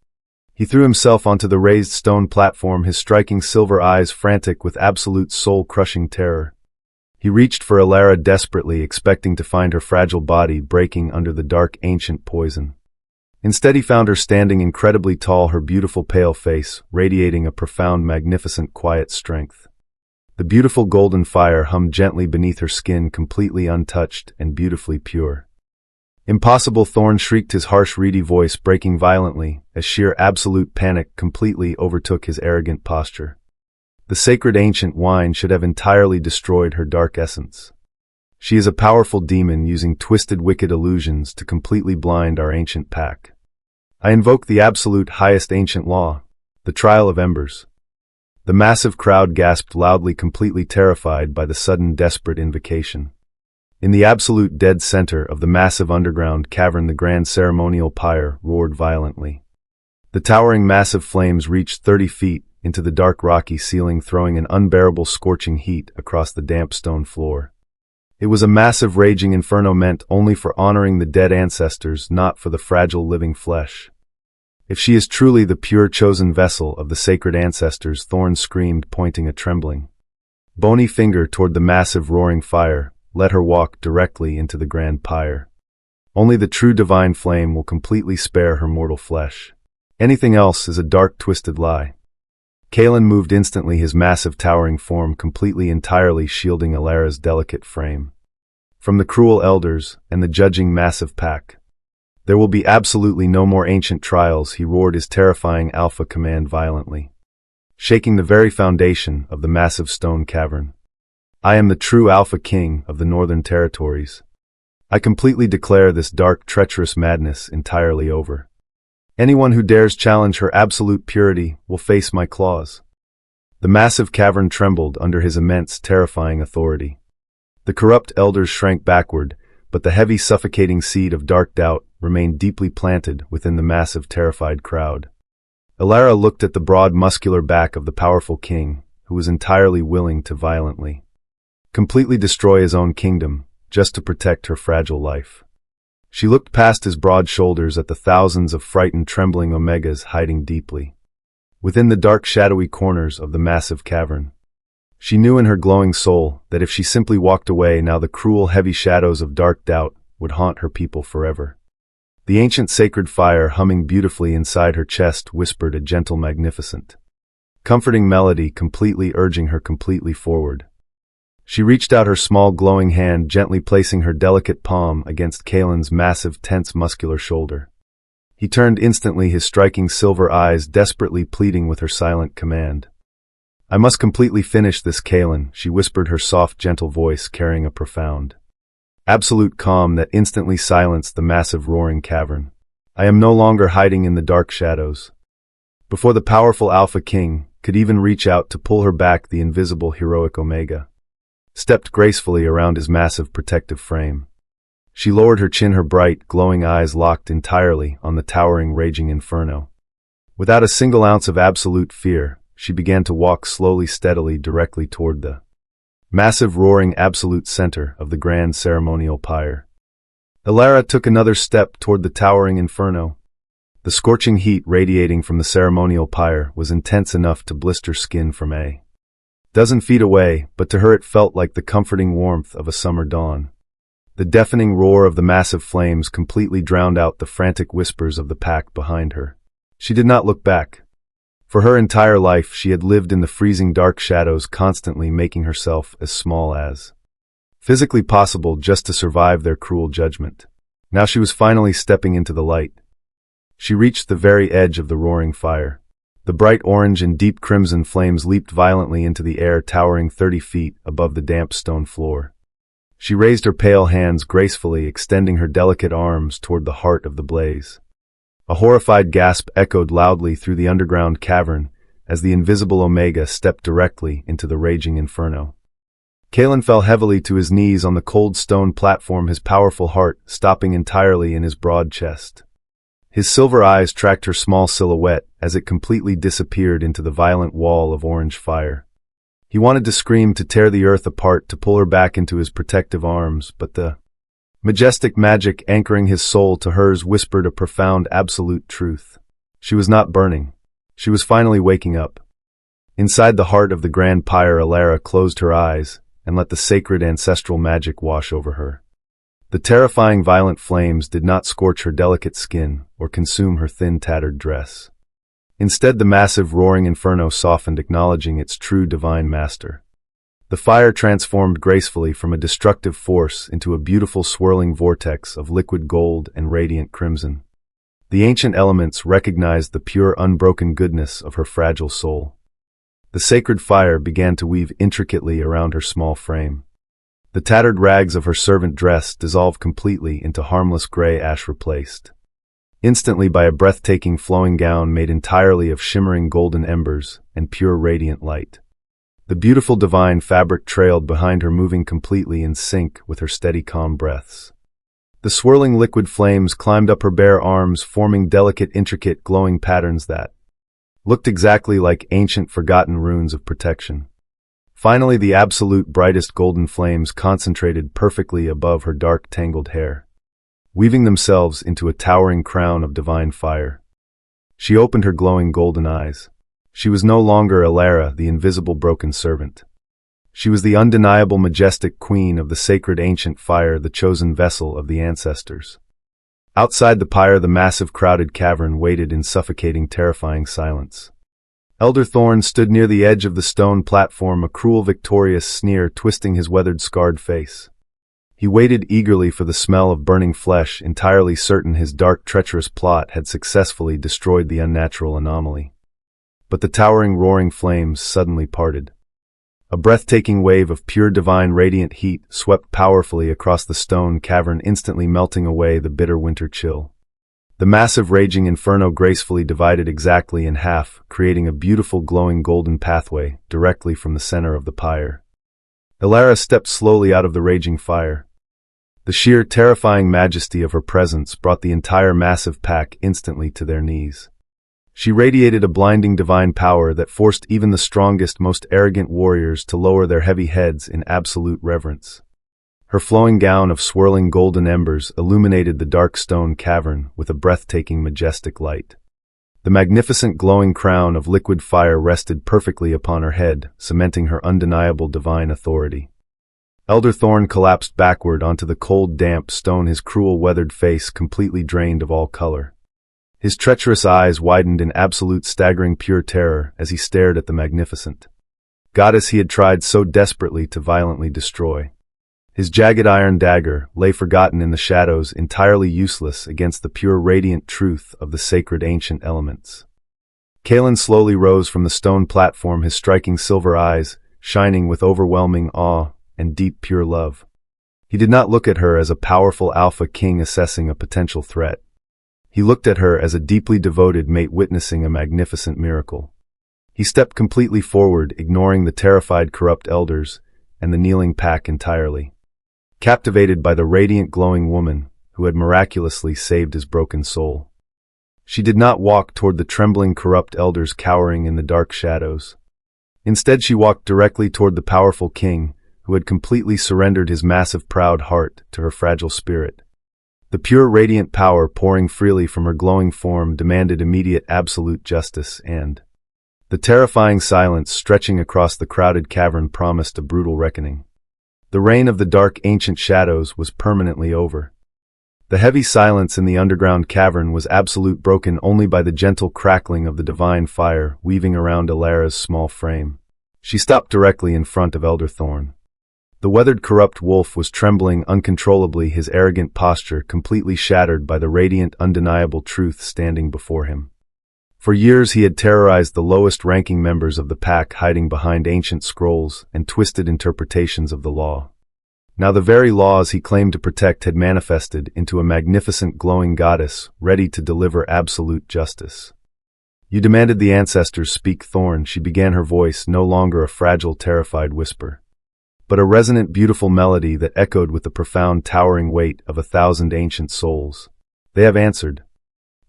Speaker 1: He threw himself onto the raised stone platform, his striking silver eyes frantic with absolute, soul-crushing terror. He reached for Elara desperately, expecting to find her fragile body breaking under the dark, ancient poison. Instead, he found her standing incredibly tall, her beautiful pale face radiating a profound, magnificent, quiet strength. The beautiful golden fire hummed gently beneath her skin, completely untouched and beautifully pure. "Impossible!" Thorn shrieked, his harsh, reedy voice breaking violently as sheer, absolute panic completely overtook his arrogant posture. The sacred ancient wine should have entirely destroyed her dark essence. She is a powerful demon using twisted, wicked illusions to completely blind our ancient pack. I invoke the absolute highest ancient law, the trial of embers. The massive crowd gasped loudly, completely terrified by the sudden, desperate invocation. In the absolute dead center of the massive underground cavern, the grand ceremonial pyre roared violently. The towering, massive flames reached 30 feet into the dark, rocky ceiling, throwing an unbearable, scorching heat across the damp stone floor. It was a massive, raging inferno meant only for honoring the dead ancestors, not for the fragile, living flesh. "If she is truly the pure, chosen vessel of the sacred ancestors," Thorn screamed, pointing a trembling bony finger toward the massive roaring fire, let her walk directly into the grand pyre. Only the true divine flame will completely spare her mortal flesh. Anything else is a dark, twisted lie. Kaelen moved instantly, his massive towering form completely entirely shielding Elara's delicate frame. From the cruel elders and the judging massive pack. There will be absolutely no more ancient trials, he roared his terrifying alpha command violently, shaking the very foundation of the massive stone cavern. I am the true Alpha King of the Northern Territories. I completely declare this dark, treacherous madness entirely over. Anyone who dares challenge her absolute purity will face my claws. The massive cavern trembled under his immense, terrifying authority. The corrupt elders shrank backward, but the heavy, suffocating seed of dark doubt remained deeply planted within the massive, terrified crowd. Elara looked at the broad, muscular back of the powerful king, who was entirely willing to violently, completely destroy his own kingdom, just to protect her fragile life. She looked past his broad shoulders at the thousands of frightened, trembling Omegas hiding deeply within the dark, shadowy corners of the massive cavern. She knew in her glowing soul that if she simply walked away now, the cruel, heavy shadows of dark doubt would haunt her people forever. The ancient sacred fire humming beautifully inside her chest whispered a gentle, magnificent, comforting melody, completely urging her completely forward. She reached out her small, glowing hand, gently placing her delicate palm against Kaelen's massive, tense, muscular shoulder. He turned instantly, his striking silver eyes desperately pleading with her silent command. I must completely finish this, Kaelen, she whispered, her soft, gentle voice carrying a profound, absolute calm that instantly silenced the massive, roaring cavern. I am no longer hiding in the dark shadows. Before the powerful Alpha King could even reach out to pull her back, the invisible, heroic Omega stepped gracefully around his massive, protective frame. She lowered her chin, her bright, glowing eyes locked entirely on the towering, raging inferno. Without a single ounce of absolute fear, she began to walk slowly, steadily, directly toward the massive, roaring, absolute center of the grand ceremonial pyre. Elara took another step toward the towering inferno. The scorching heat radiating from the ceremonial pyre was intense enough to blister skin from a dozen feet away, but to her it felt like the comforting warmth of a summer dawn. The deafening roar of the massive flames completely drowned out the frantic whispers of the pack behind her. She did not look back. For her entire life she had lived in the freezing dark shadows, constantly making herself as small as physically possible just to survive their cruel judgment. Now she was finally stepping into the light. She reached the very edge of the roaring fire. The bright orange and deep crimson flames leaped violently into the air, towering 30 feet above the damp stone floor. She raised her pale hands gracefully, extending her delicate arms toward the heart of the blaze. A horrified gasp echoed loudly through the underground cavern as the invisible Omega stepped directly into the raging inferno. Kaelen fell heavily to his knees on the cold stone platform, his powerful heart stopping entirely in his broad chest. His silver eyes tracked her small silhouette as it completely disappeared into the violent wall of orange fire. He wanted to scream, to tear the earth apart, to pull her back into his protective arms, but the majestic magic anchoring his soul to hers whispered a profound, absolute truth. She was not burning. She was finally waking up. Inside the heart of the grand pyre, Elara closed her eyes and let the sacred ancestral magic wash over her. The terrifying, violent flames did not scorch her delicate skin or consume her thin, tattered dress. Instead, the massive, roaring inferno softened, acknowledging its true divine master. The fire transformed gracefully from a destructive force into a beautiful, swirling vortex of liquid gold and radiant crimson. The ancient elements recognized the pure, unbroken goodness of her fragile soul. The sacred fire began to weave intricately around her small frame. The tattered rags of her servant dress dissolved completely into harmless gray ash, replaced instantly by a breathtaking flowing gown made entirely of shimmering golden embers and pure radiant light. The beautiful divine fabric trailed behind her, moving completely in sync with her steady, calm breaths. The swirling liquid flames climbed up her bare arms, forming delicate, intricate, glowing patterns that looked exactly like ancient, forgotten runes of protection. Finally, the absolute brightest golden flames concentrated perfectly above her dark, tangled hair, weaving themselves into a towering crown of divine fire. She opened her glowing golden eyes. She was no longer Elara, the invisible broken servant. She was the undeniable majestic queen of the sacred ancient fire, the chosen vessel of the ancestors. Outside the pyre, the massive crowded cavern waited in suffocating, terrifying silence. Elder Thorn stood near the edge of the stone platform, a cruel, victorious sneer twisting his weathered, scarred face. He waited eagerly for the smell of burning flesh, entirely certain his dark, treacherous plot had successfully destroyed the unnatural anomaly. But the towering, roaring flames suddenly parted. A breathtaking wave of pure divine radiant heat swept powerfully across the stone cavern, instantly melting away the bitter winter chill. The massive raging inferno gracefully divided exactly in half, creating a beautiful glowing golden pathway directly from the center of the pyre. Elara stepped slowly out of the raging fire. The sheer, terrifying majesty of her presence brought the entire massive pack instantly to their knees. She radiated a blinding divine power that forced even the strongest, most arrogant warriors to lower their heavy heads in absolute reverence. Her flowing gown of swirling golden embers illuminated the dark stone cavern with a breathtaking, majestic light. The magnificent glowing crown of liquid fire rested perfectly upon her head, cementing her undeniable divine authority. Elder Thorn collapsed backward onto the cold, damp stone, his cruel, weathered face completely drained of all color. His treacherous eyes widened in absolute, staggering, pure terror as he stared at the magnificent goddess he had tried so desperately to violently destroy. His jagged iron dagger lay forgotten in the shadows, entirely useless against the pure, radiant truth of the sacred ancient elements. Kaelen slowly rose from the stone platform, his striking silver eyes shining with overwhelming awe and deep, pure love. He did not look at her as a powerful Alpha King assessing a potential threat. He looked at her as a deeply devoted mate witnessing a magnificent miracle. He stepped completely forward, ignoring the terrified, corrupt elders and the kneeling pack entirely. Captivated by the radiant, glowing woman who had miraculously saved his broken soul, she did not walk toward the trembling, corrupt elders cowering in the dark shadows. Instead, she walked directly toward the powerful king who had completely surrendered his massive, proud heart to her fragile spirit. The pure, radiant power pouring freely from her glowing form demanded immediate, absolute justice, and the terrifying silence stretching across the crowded cavern promised a brutal reckoning. The reign of the dark, ancient shadows was permanently over. The heavy silence in the underground cavern was absolute, broken only by the gentle crackling of the divine fire weaving around Elara's small frame. She stopped directly in front of Elder Thorn. The weathered, corrupt wolf was trembling uncontrollably, his arrogant posture completely shattered by the radiant, undeniable truth standing before him. For years he had terrorized the lowest-ranking members of the pack, hiding behind ancient scrolls and twisted interpretations of the law. Now the very laws he claimed to protect had manifested into a magnificent, glowing goddess ready to deliver absolute justice. "You demanded the ancestors speak, Thorn," she began, her voice no longer a fragile, terrified whisper, but a resonant, beautiful melody that echoed with the profound, towering weight of 1,000 ancient souls. "They have answered.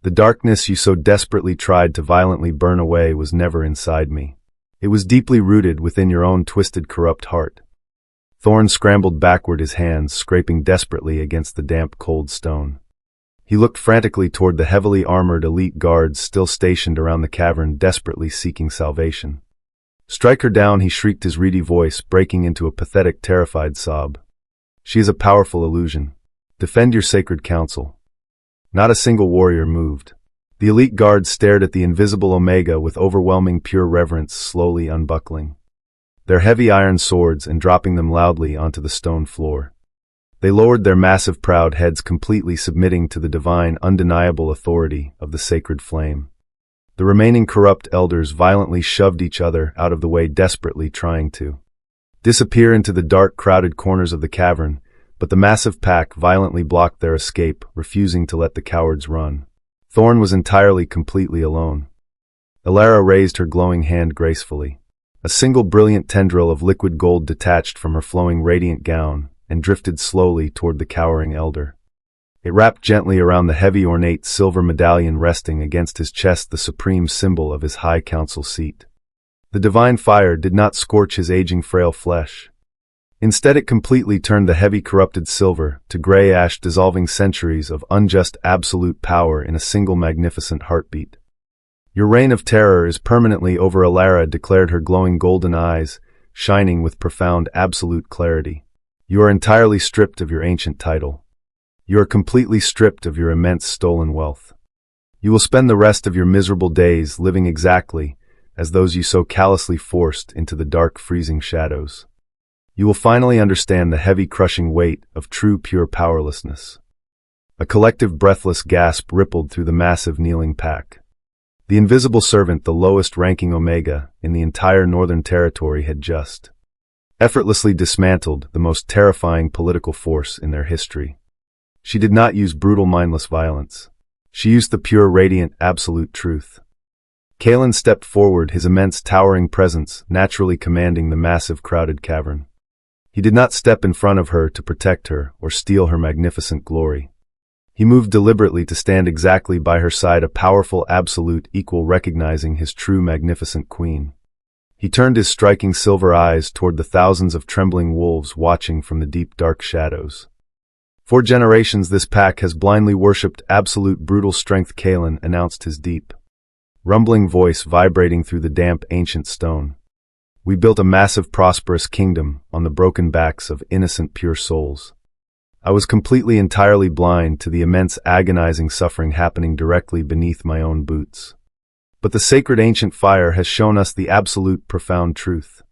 Speaker 1: The darkness you so desperately tried to violently burn away was never inside me. It was deeply rooted within your own twisted, corrupt heart." Thorn scrambled backward, his hands scraping desperately against the damp, cold stone. He looked frantically toward the heavily armored elite guards still stationed around the cavern, desperately seeking salvation. "Strike her down," he shrieked, his reedy voice breaking into a pathetic, terrified sob. "She is a powerful illusion. Defend your sacred council." Not a single warrior moved. The elite guards stared at the invisible Omega with overwhelming, pure reverence, slowly unbuckling their heavy iron swords and dropping them loudly onto the stone floor. They lowered their massive, proud heads, completely submitting to the divine, undeniable authority of the sacred flame. The remaining corrupt elders violently shoved each other out of the way, desperately trying to disappear into the dark, crowded corners of the cavern, but the massive pack violently blocked their escape, refusing to let the cowards run. Thorn was entirely, completely alone. Elara raised her glowing hand gracefully. A single brilliant tendril of liquid gold detached from her flowing, radiant gown and drifted slowly toward the cowering elder. It wrapped gently around the heavy, ornate silver medallion resting against his chest, the supreme symbol of his high council seat. The divine fire did not scorch his aging, frail flesh. Instead, it completely turned the heavy, corrupted silver to gray ash, dissolving centuries of unjust, absolute power in a single magnificent heartbeat. "Your reign of terror is permanently over," Elara declared, her glowing golden eyes shining with profound absolute clarity. You are entirely stripped of your ancient title. You are completely stripped of your immense stolen wealth. You will spend the rest of your miserable days living exactly as those you so callously forced into the dark, freezing shadows. You will finally understand the heavy, crushing weight of true, pure powerlessness. A collective breathless gasp rippled through the massive kneeling pack. The invisible servant, the lowest-ranking Omega in the entire Northern Territory, had just effortlessly dismantled the most terrifying political force in their history. She did not use brutal, mindless violence. She used the pure, radiant, absolute truth. Kaelen stepped forward, his immense, towering presence naturally commanding the massive, crowded cavern. He did not step in front of her to protect her or steal her magnificent glory. He moved deliberately to stand exactly by her side, a powerful, absolute equal recognizing his true, magnificent queen. He turned his striking silver eyes toward the thousands of trembling wolves watching from the deep, dark shadows. For generations, this pack has blindly worshipped absolute, brutal strength, Kaelen announced, his deep, rumbling voice vibrating through the damp, ancient stone. We built a massive, prosperous kingdom on the broken backs of innocent, pure souls. I was completely, entirely blind to the immense, agonizing suffering happening directly beneath my own boots. But the sacred ancient fire has shown us the absolute, profound truth.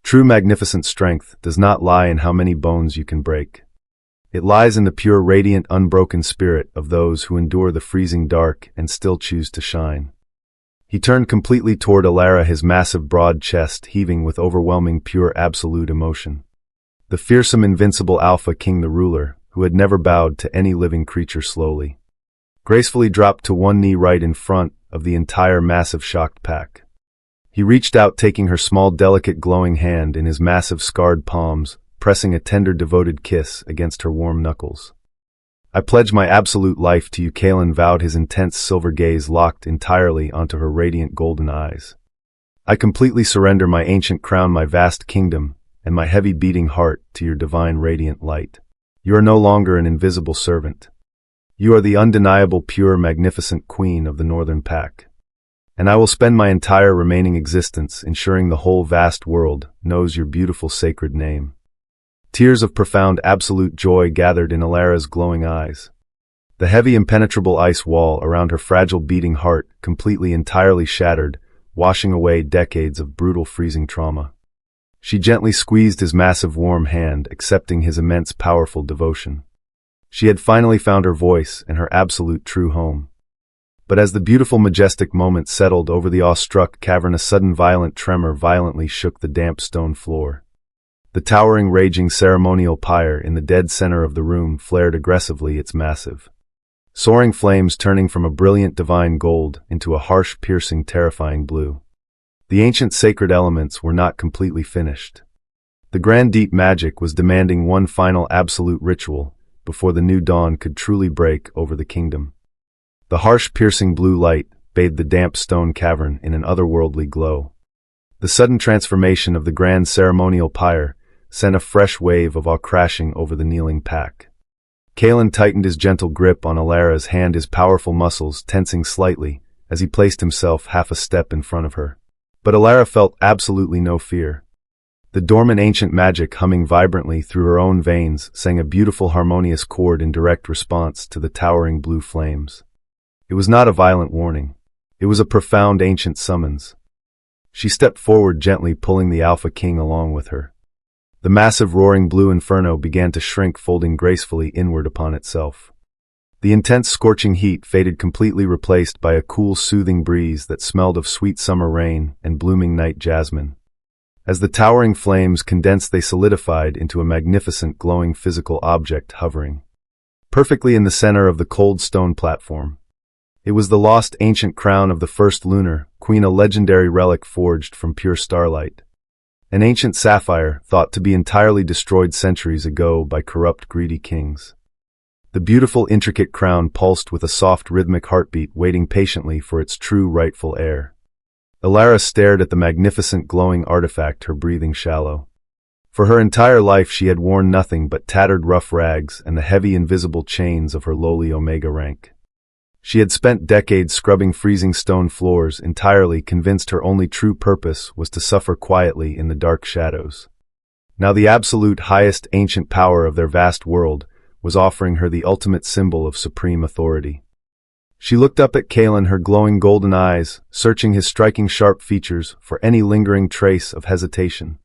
Speaker 1: True, magnificent strength does not lie in how many bones you can break. It lies in the pure, radiant, unbroken spirit of those who endure the freezing dark and still choose to shine. He turned completely toward Elara, his massive, broad chest heaving with overwhelming, pure, absolute emotion. The fearsome, invincible Alpha King, the ruler, who had never bowed to any living creature, slowly, gracefully dropped to one knee right in front of the entire massive, shocked pack. He reached out, taking her small, delicate, glowing hand in his massive, scarred palms, pressing a tender, devoted kiss against her warm knuckles. I pledge my absolute life to you, Kaelen vowed, his intense silver gaze locked entirely onto her radiant golden eyes. I completely surrender my ancient crown, my vast kingdom, and my heavy beating heart to your divine radiant light. You are no longer an invisible servant. You are the undeniable, pure, magnificent queen of the Northern Pack. And I will spend my entire remaining existence ensuring the whole vast world knows your beautiful sacred name. Tears of profound, absolute joy gathered in Elara's glowing eyes. The heavy, impenetrable ice wall around her fragile, beating heart completely, entirely shattered, washing away decades of brutal, freezing trauma. She gently squeezed his massive, warm hand, accepting his immense, powerful devotion. She had finally found her voice and her absolute, true home. But as the beautiful, majestic moment settled over the awestruck cavern, a sudden, violent tremor violently shook the damp stone floor. The towering, raging ceremonial pyre in the dead center of the room flared aggressively, its massive, soaring flames turning from a brilliant, divine gold into a harsh, piercing, terrifying blue. The ancient sacred elements were not completely finished. The grand, deep magic was demanding one final, absolute ritual before the new dawn could truly break over the kingdom. The harsh, piercing blue light bathed the damp stone cavern in an otherworldly glow. The sudden transformation of the grand ceremonial pyre sent a fresh wave of awe crashing over the kneeling pack. Kaelen tightened his gentle grip on Elara's hand, his powerful muscles tensing slightly as he placed himself half a step in front of her. But Elara felt absolutely no fear. The dormant ancient magic humming vibrantly through her own veins sang a beautiful, harmonious chord in direct response to the towering blue flames. It was not a violent warning. It was a profound, ancient summons. She stepped forward, gently pulling the Alpha King along with her. The massive, roaring blue inferno began to shrink, folding gracefully inward upon itself. The intense, scorching heat faded, completely replaced by a cool, soothing breeze that smelled of sweet summer rain and blooming night jasmine. As the towering flames condensed, they solidified into a magnificent, glowing physical object hovering perfectly in the center of the cold stone platform. It was the lost ancient crown of the first lunar queen, a legendary relic forged from pure starlight. An ancient sapphire thought to be entirely destroyed centuries ago by corrupt, greedy kings. The beautiful, intricate crown pulsed with a soft, rhythmic heartbeat, waiting patiently for its true, rightful heir. Elara stared at the magnificent, glowing artifact, her breathing shallow. For her entire life she had worn nothing but tattered, rough rags and the heavy, invisible chains of her lowly Omega rank. She had spent decades scrubbing freezing stone floors, entirely convinced her only true purpose was to suffer quietly in the dark shadows. Now the absolute highest ancient power of their vast world was offering her the ultimate symbol of supreme authority. She looked up at Kaelen, her glowing golden eyes, searching his striking sharp features for any lingering trace of hesitation.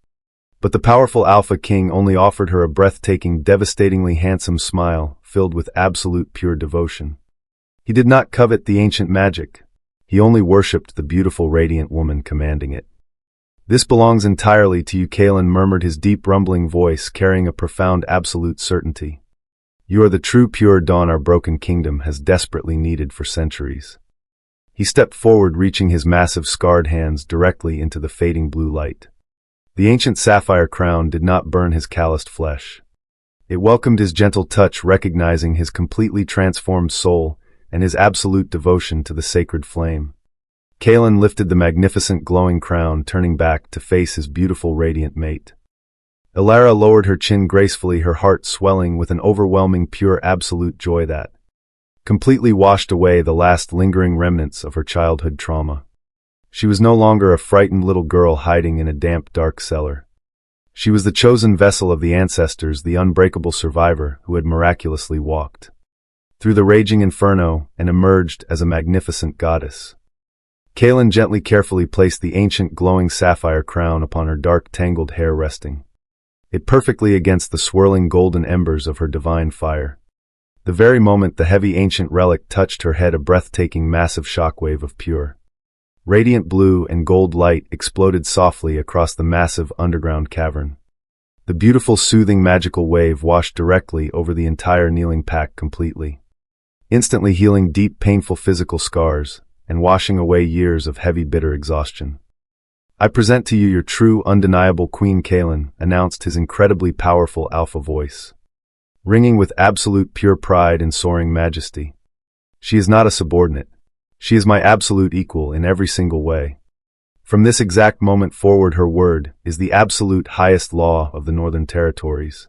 Speaker 1: But the powerful Alpha King only offered her a breathtaking, devastatingly handsome smile filled with absolute pure devotion. He did not covet the ancient magic. He only worshipped the beautiful radiant woman commanding it. "This belongs entirely to you," Kaelen murmured, his deep rumbling voice carrying a profound absolute certainty. "You are the true pure dawn our broken kingdom has desperately needed for centuries." He stepped forward, reaching his massive scarred hands directly into the fading blue light. The ancient sapphire crown did not burn his calloused flesh. It welcomed his gentle touch, recognizing his completely transformed soul and his absolute devotion to the sacred flame. Kaelen lifted the magnificent glowing crown, turning back to face his beautiful radiant mate. Elara lowered her chin gracefully, her heart swelling with an overwhelming pure absolute joy that completely washed away the last lingering remnants of her childhood trauma. She was no longer a frightened little girl hiding in a damp, dark cellar. She was the chosen vessel of the ancestors, the unbreakable survivor who had miraculously walked through the raging inferno and emerged as a magnificent goddess. Kaelen gently, carefully placed the ancient glowing sapphire crown upon her dark, tangled hair, resting it perfectly against the swirling golden embers of her divine fire. The very moment the heavy ancient relic touched her head, a breathtaking, massive shockwave of pure, radiant blue and gold light exploded softly across the massive underground cavern. The beautiful, soothing, magical wave washed directly over the entire kneeling pack, completely, instantly healing deep, painful physical scars and washing away years of heavy, bitter exhaustion. "I present to you your true, undeniable Queen," Kaelen announced, his incredibly powerful alpha voice ringing with absolute pure pride and soaring majesty. "She is not a subordinate. She is my absolute equal in every single way. From this exact moment forward, her word is the absolute highest law of the Northern Territories."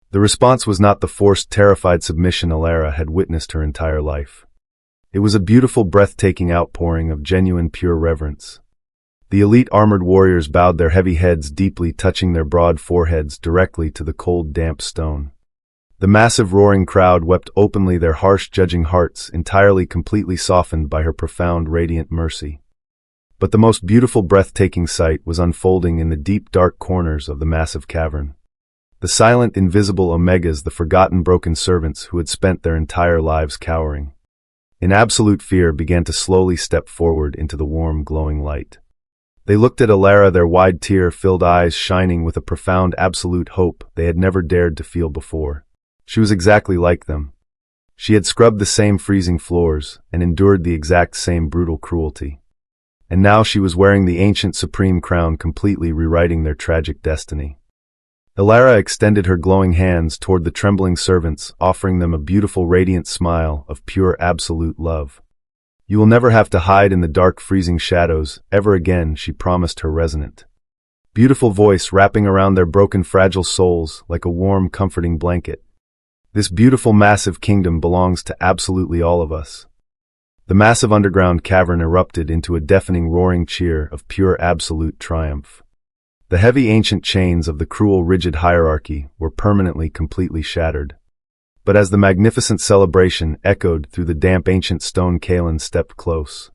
Speaker 1: The response was not the forced, terrified submission Elara had witnessed her entire life. It was a beautiful, breathtaking outpouring of genuine, pure reverence. The elite armored warriors bowed their heavy heads deeply, touching their broad foreheads directly to the cold, damp stone. The massive, roaring crowd wept openly, their harsh, judging hearts entirely, completely softened by her profound, radiant mercy. But the most beautiful, breathtaking sight was unfolding in the deep, dark corners of the massive cavern. The silent, invisible Omegas, the forgotten, broken servants who had spent their entire lives cowering in absolute fear, began to slowly step forward into the warm, glowing light. They looked at Elara, their wide, tear-filled eyes shining with a profound, absolute hope they had never dared to feel before. She was exactly like them. She had scrubbed the same freezing floors and endured the exact same brutal cruelty. And now she was wearing the ancient supreme crown, completely rewriting their tragic destiny. Elara extended her glowing hands toward the trembling servants, offering them a beautiful, radiant smile of pure, absolute love. "You will never have to hide in the dark, freezing shadows ever again," she promised, her resonant, beautiful voice wrapping around their broken, fragile souls like a warm, comforting blanket. "This beautiful, massive kingdom belongs to absolutely all of us." The massive underground cavern erupted into a deafening, roaring cheer of pure, absolute triumph. The heavy, ancient chains of the cruel, rigid hierarchy were permanently, completely shattered. But as the magnificent celebration echoed through the damp, ancient stone, Kaelen stepped close,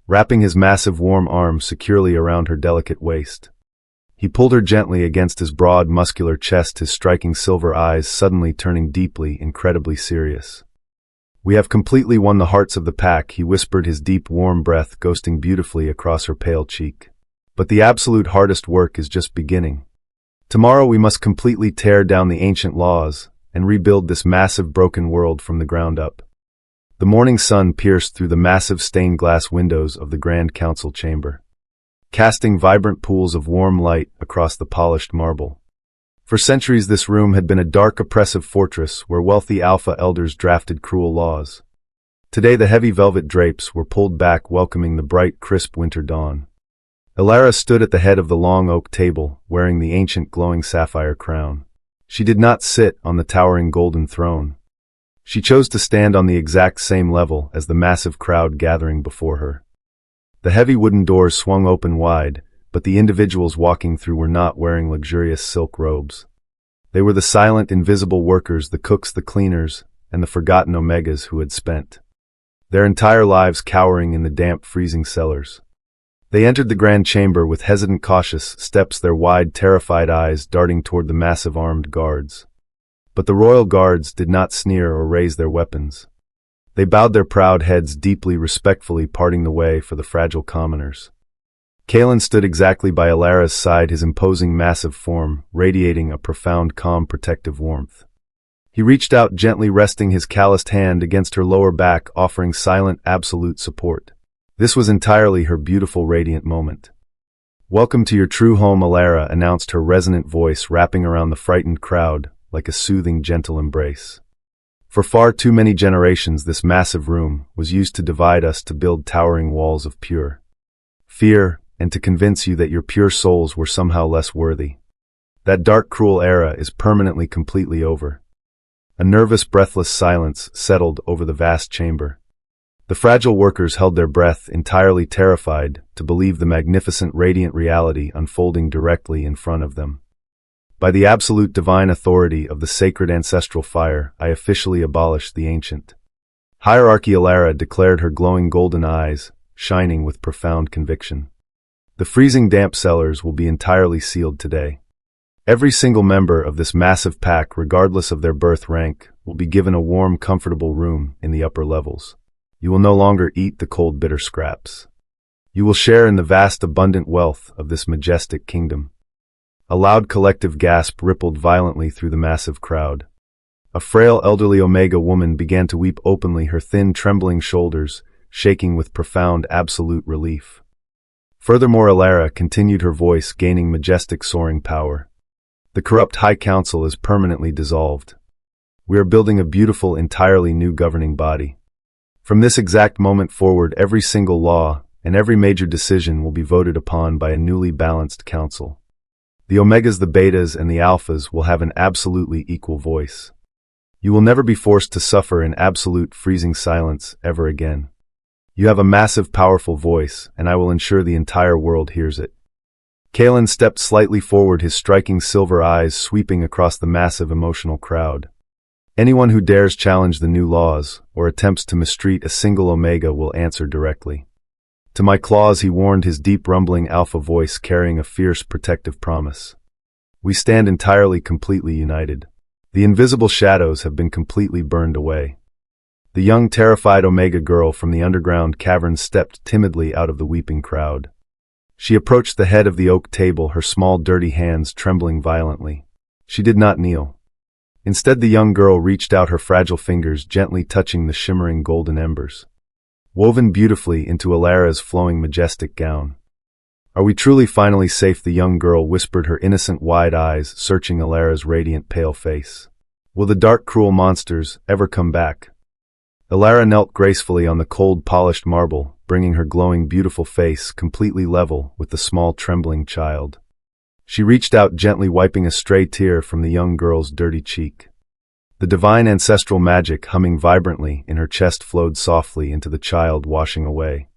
Speaker 1: wrapping his massive, warm arms securely around her delicate waist. He pulled her gently against his broad, muscular chest, his striking silver eyes suddenly turning deeply, incredibly serious. "We have completely won the hearts of the pack," he whispered, his deep, warm breath ghosting beautifully across her pale cheek. "But the absolute hardest work is just beginning. Tomorrow we must completely tear down the ancient laws and rebuild this massive, broken world from the ground up." The morning sun pierced through the massive stained glass windows of the Grand Council chamber, casting vibrant pools of warm light across the polished marble. For centuries this room had been a dark, oppressive fortress where wealthy alpha elders drafted cruel laws. Today the heavy velvet drapes were pulled back, welcoming the bright, crisp winter dawn. Elara stood at the head of the long oak table, wearing the ancient glowing sapphire crown. She did not sit on the towering golden throne. She chose to stand on the exact same level as the massive crowd gathering before her. The heavy wooden doors swung open wide, but the individuals walking through were not wearing luxurious silk robes. They were the silent, invisible workers, the cooks, the cleaners, and the forgotten Omegas who had spent their entire lives cowering in the damp, freezing cellars. They entered the grand chamber with hesitant, cautious steps, their wide, terrified eyes darting toward the massive armed guards. But the royal guards did not sneer or raise their weapons. They bowed their proud heads deeply, respectfully parting the way for the fragile commoners. Kaelen stood exactly by Elara's side, his imposing massive form radiating a profound, calm, protective warmth. He reached out gently, resting his calloused hand against her lower back, offering silent, absolute support. This was entirely her beautiful, radiant moment. "Welcome to your true home," Elara announced, her resonant voice wrapping around the frightened crowd like a soothing, gentle embrace. For far too many generations, this massive room was used to divide us, to build towering walls of pure fear, and to convince you that your pure souls were somehow less worthy. That dark, cruel era is permanently, completely over. A nervous, breathless silence settled over the vast chamber. The fragile workers held their breath, entirely terrified to believe the magnificent, radiant reality unfolding directly in front of them. "By the absolute divine authority of the sacred ancestral fire, I officially abolish the ancient hierarchy," Elara declared, her glowing golden eyes shining with profound conviction. "The freezing damp cellars will be entirely sealed today. Every single member of this massive pack, regardless of their birth rank, will be given a warm, comfortable room in the upper levels. You will no longer eat the cold, bitter scraps. You will share in the vast, abundant wealth of this majestic kingdom." A loud collective gasp rippled violently through the massive crowd. A frail, elderly Omega woman began to weep openly, her thin, trembling shoulders shaking with profound, absolute relief. Furthermore, Elara continued, her voice gaining majestic, soaring power. "The corrupt High Council is permanently dissolved. We are building a beautiful, entirely new governing body. From this exact moment forward, every single law and every major decision will be voted upon by a newly balanced council. The Omegas, the Betas, and the Alphas will have an absolutely equal voice. You will never be forced to suffer in absolute, freezing silence ever again. You have a massive, powerful voice, and I will ensure the entire world hears it." Kaelen stepped slightly forward, his striking silver eyes sweeping across the massive, emotional crowd. "Anyone who dares challenge the new laws or attempts to mistreat a single Omega will answer directly. To my claws," he warned, his deep, rumbling alpha voice carrying a fierce, protective promise. "We stand entirely, completely united. The invisible shadows have been completely burned away." The young, terrified Omega girl from the underground cavern stepped timidly out of the weeping crowd. She approached the head of the oak table, her small, dirty hands trembling violently. She did not kneel. Instead, the young girl reached out, her fragile fingers gently touching the shimmering golden embers, woven beautifully into Elara's flowing, majestic gown. "Are we truly finally safe?" the young girl whispered, her innocent, wide eyes searching Elara's radiant, pale face. "Will the dark, cruel monsters ever come back?" Elara knelt gracefully on the cold, polished marble, bringing her glowing, beautiful face completely level with the small, trembling child. She reached out, gently wiping a stray tear from the young girl's dirty cheek. The divine ancestral magic humming vibrantly in her chest flowed softly into the child, washing away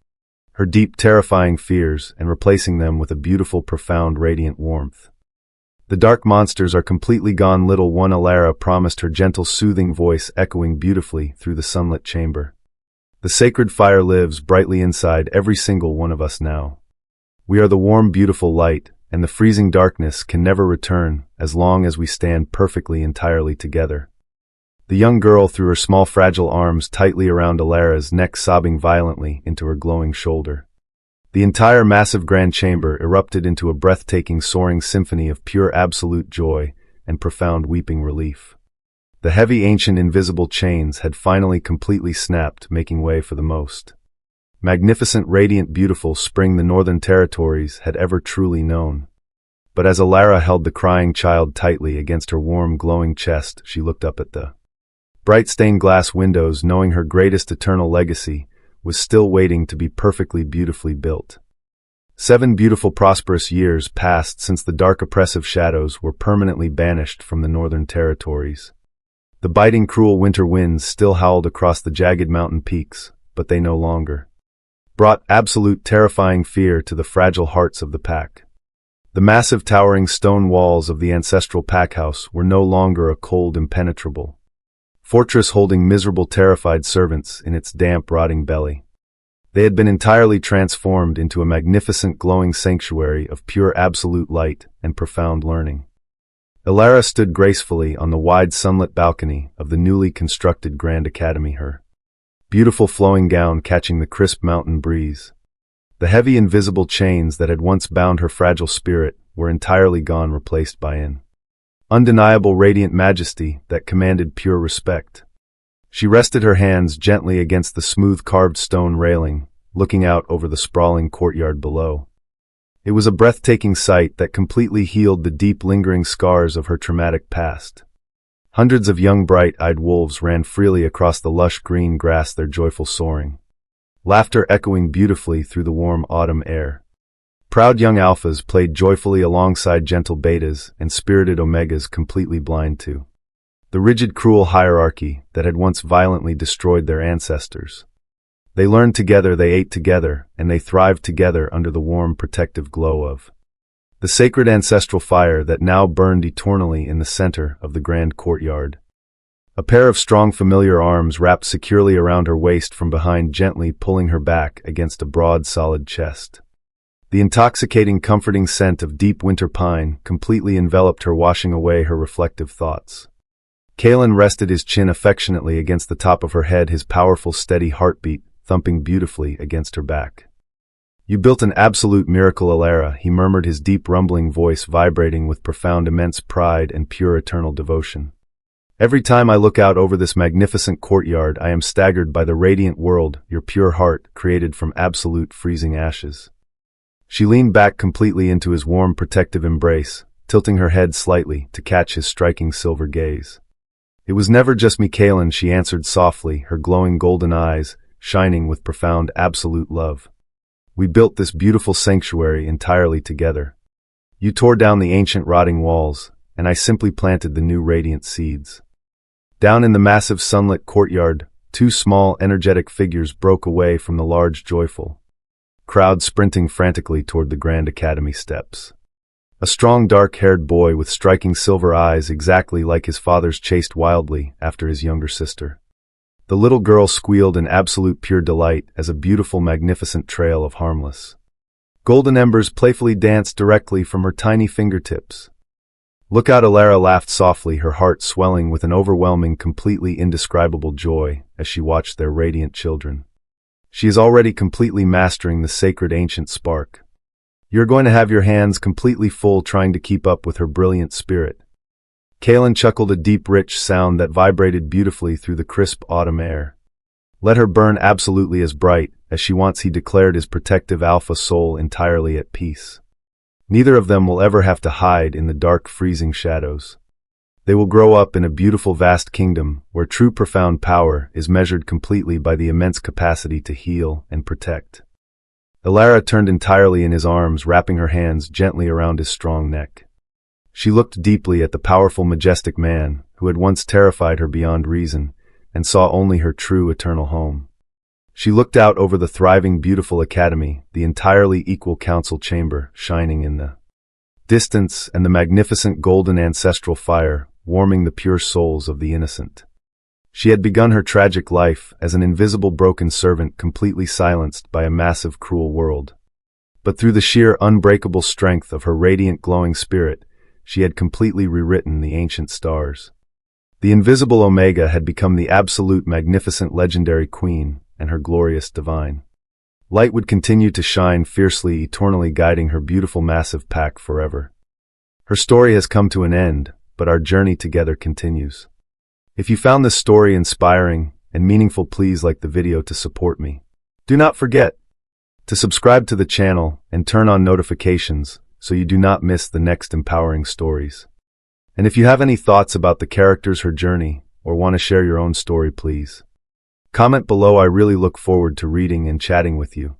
Speaker 1: her deep, terrifying fears and replacing them with a beautiful, profound, radiant warmth. "The dark monsters are completely gone, little one," Elara promised, her gentle, soothing voice echoing beautifully through the sunlit chamber. "The sacred fire lives brightly inside every single one of us now. We are the warm, beautiful light, and the freezing darkness can never return as long as we stand perfectly, entirely together." The young girl threw her small, fragile arms tightly around Elara's neck, sobbing violently into her glowing shoulder. The entire massive grand chamber erupted into a breathtaking, soaring symphony of pure, absolute joy and profound, weeping relief. The heavy, ancient, invisible chains had finally completely snapped, making way for the most magnificent, radiant, beautiful spring the Northern Territories had ever truly known. But as Elara held the crying child tightly against her warm, glowing chest, she looked up at the bright stained glass windows, knowing her greatest eternal legacy was still waiting to be perfectly, beautifully built. 7 beautiful, prosperous years passed since the dark, oppressive shadows were permanently banished from the Northern Territories. The biting, cruel winter winds still howled across the jagged mountain peaks, but they no longer brought absolute terrifying fear to the fragile hearts of the pack. The massive towering stone walls of the ancestral packhouse were no longer a cold, impenetrable fortress holding miserable, terrified servants in its damp, rotting belly. They had been entirely transformed into a magnificent, glowing sanctuary of pure absolute light and profound learning. Elara stood gracefully on the wide sunlit balcony of the newly constructed Grand Academy, her beautiful flowing gown catching the crisp mountain breeze. The heavy invisible chains that had once bound her fragile spirit were entirely gone, replaced by an undeniable radiant majesty that commanded pure respect. She rested her hands gently against the smooth carved stone railing, looking out over the sprawling courtyard below. It was a breathtaking sight that completely healed the deep lingering scars of her traumatic past. Hundreds of young bright-eyed wolves ran freely across the lush green grass, their joyful soaring, laughter echoing beautifully through the warm autumn air. Proud young alphas played joyfully alongside gentle betas and spirited omegas, completely blind to the rigid, cruel hierarchy that had once violently destroyed their ancestors. They learned together, they ate together, and they thrived together under the warm, protective glow of the sacred ancestral fire that now burned eternally in the center of the grand courtyard. A pair of strong, familiar arms wrapped securely around her waist from behind, gently pulling her back against a broad, solid chest. The intoxicating, comforting scent of deep winter pine completely enveloped her, washing away her reflective thoughts. Kaelen rested his chin affectionately against the top of her head, his powerful, steady heartbeat thumping beautifully against her back. "You built an absolute miracle, Elara," he murmured, his deep, rumbling voice vibrating with profound, immense pride and pure, eternal devotion. "Every time I look out over this magnificent courtyard, I am staggered by the radiant world your pure heart created from absolute, freezing ashes." She leaned back completely into his warm, protective embrace, tilting her head slightly to catch his striking silver gaze. "It was never just me, Kaelen," she answered softly, her glowing golden eyes shining with profound, absolute love. "We built this beautiful sanctuary entirely together. You tore down the ancient, rotting walls, and I simply planted the new radiant seeds." Down in the massive sunlit courtyard, two small, energetic figures broke away from the large, joyful crowd sprinting frantically toward the Grand Academy steps. A strong, dark-haired boy with striking silver eyes, exactly like his father's, chased wildly after his younger sister. The little girl squealed in absolute pure delight as a beautiful, magnificent trail of harmless golden embers playfully danced directly from her tiny fingertips. "Look out," Elara laughed softly, her heart swelling with an overwhelming, completely indescribable joy as she watched their radiant children. "She is already completely mastering the sacred ancient spark. You're going to have your hands completely full trying to keep up with her brilliant spirit." Kaelen chuckled, a deep, rich sound that vibrated beautifully through the crisp autumn air. "Let her burn absolutely as bright as she wants," he declared, his protective alpha soul entirely at peace. "Neither of them will ever have to hide in the dark, freezing shadows. They will grow up in a beautiful, vast kingdom where true, profound power is measured completely by the immense capacity to heal and protect." Elara turned entirely in his arms, wrapping her hands gently around his strong neck. She looked deeply at the powerful, majestic man who had once terrified her beyond reason and saw only her true, eternal home. She looked out over the thriving, beautiful academy, the entirely equal council chamber shining in the distance, and the magnificent golden ancestral fire warming the pure souls of the innocent. She had begun her tragic life as an invisible, broken servant, completely silenced by a massive, cruel world. But through the sheer, unbreakable strength of her radiant, glowing spirit, she had completely rewritten the ancient stars. The invisible Omega had become the absolute, magnificent, legendary queen, and her glorious divine light would continue to shine fiercely, eternally guiding her beautiful, massive pack forever. Her story has come to an end, but our journey together continues. If you found this story inspiring and meaningful, please like the video to support me. Do not forget to subscribe to the channel and turn on notifications so you do not miss the next empowering stories. And if you have any thoughts about the characters, her journey, or want to share your own story, please comment below. I really look forward to reading and chatting with you.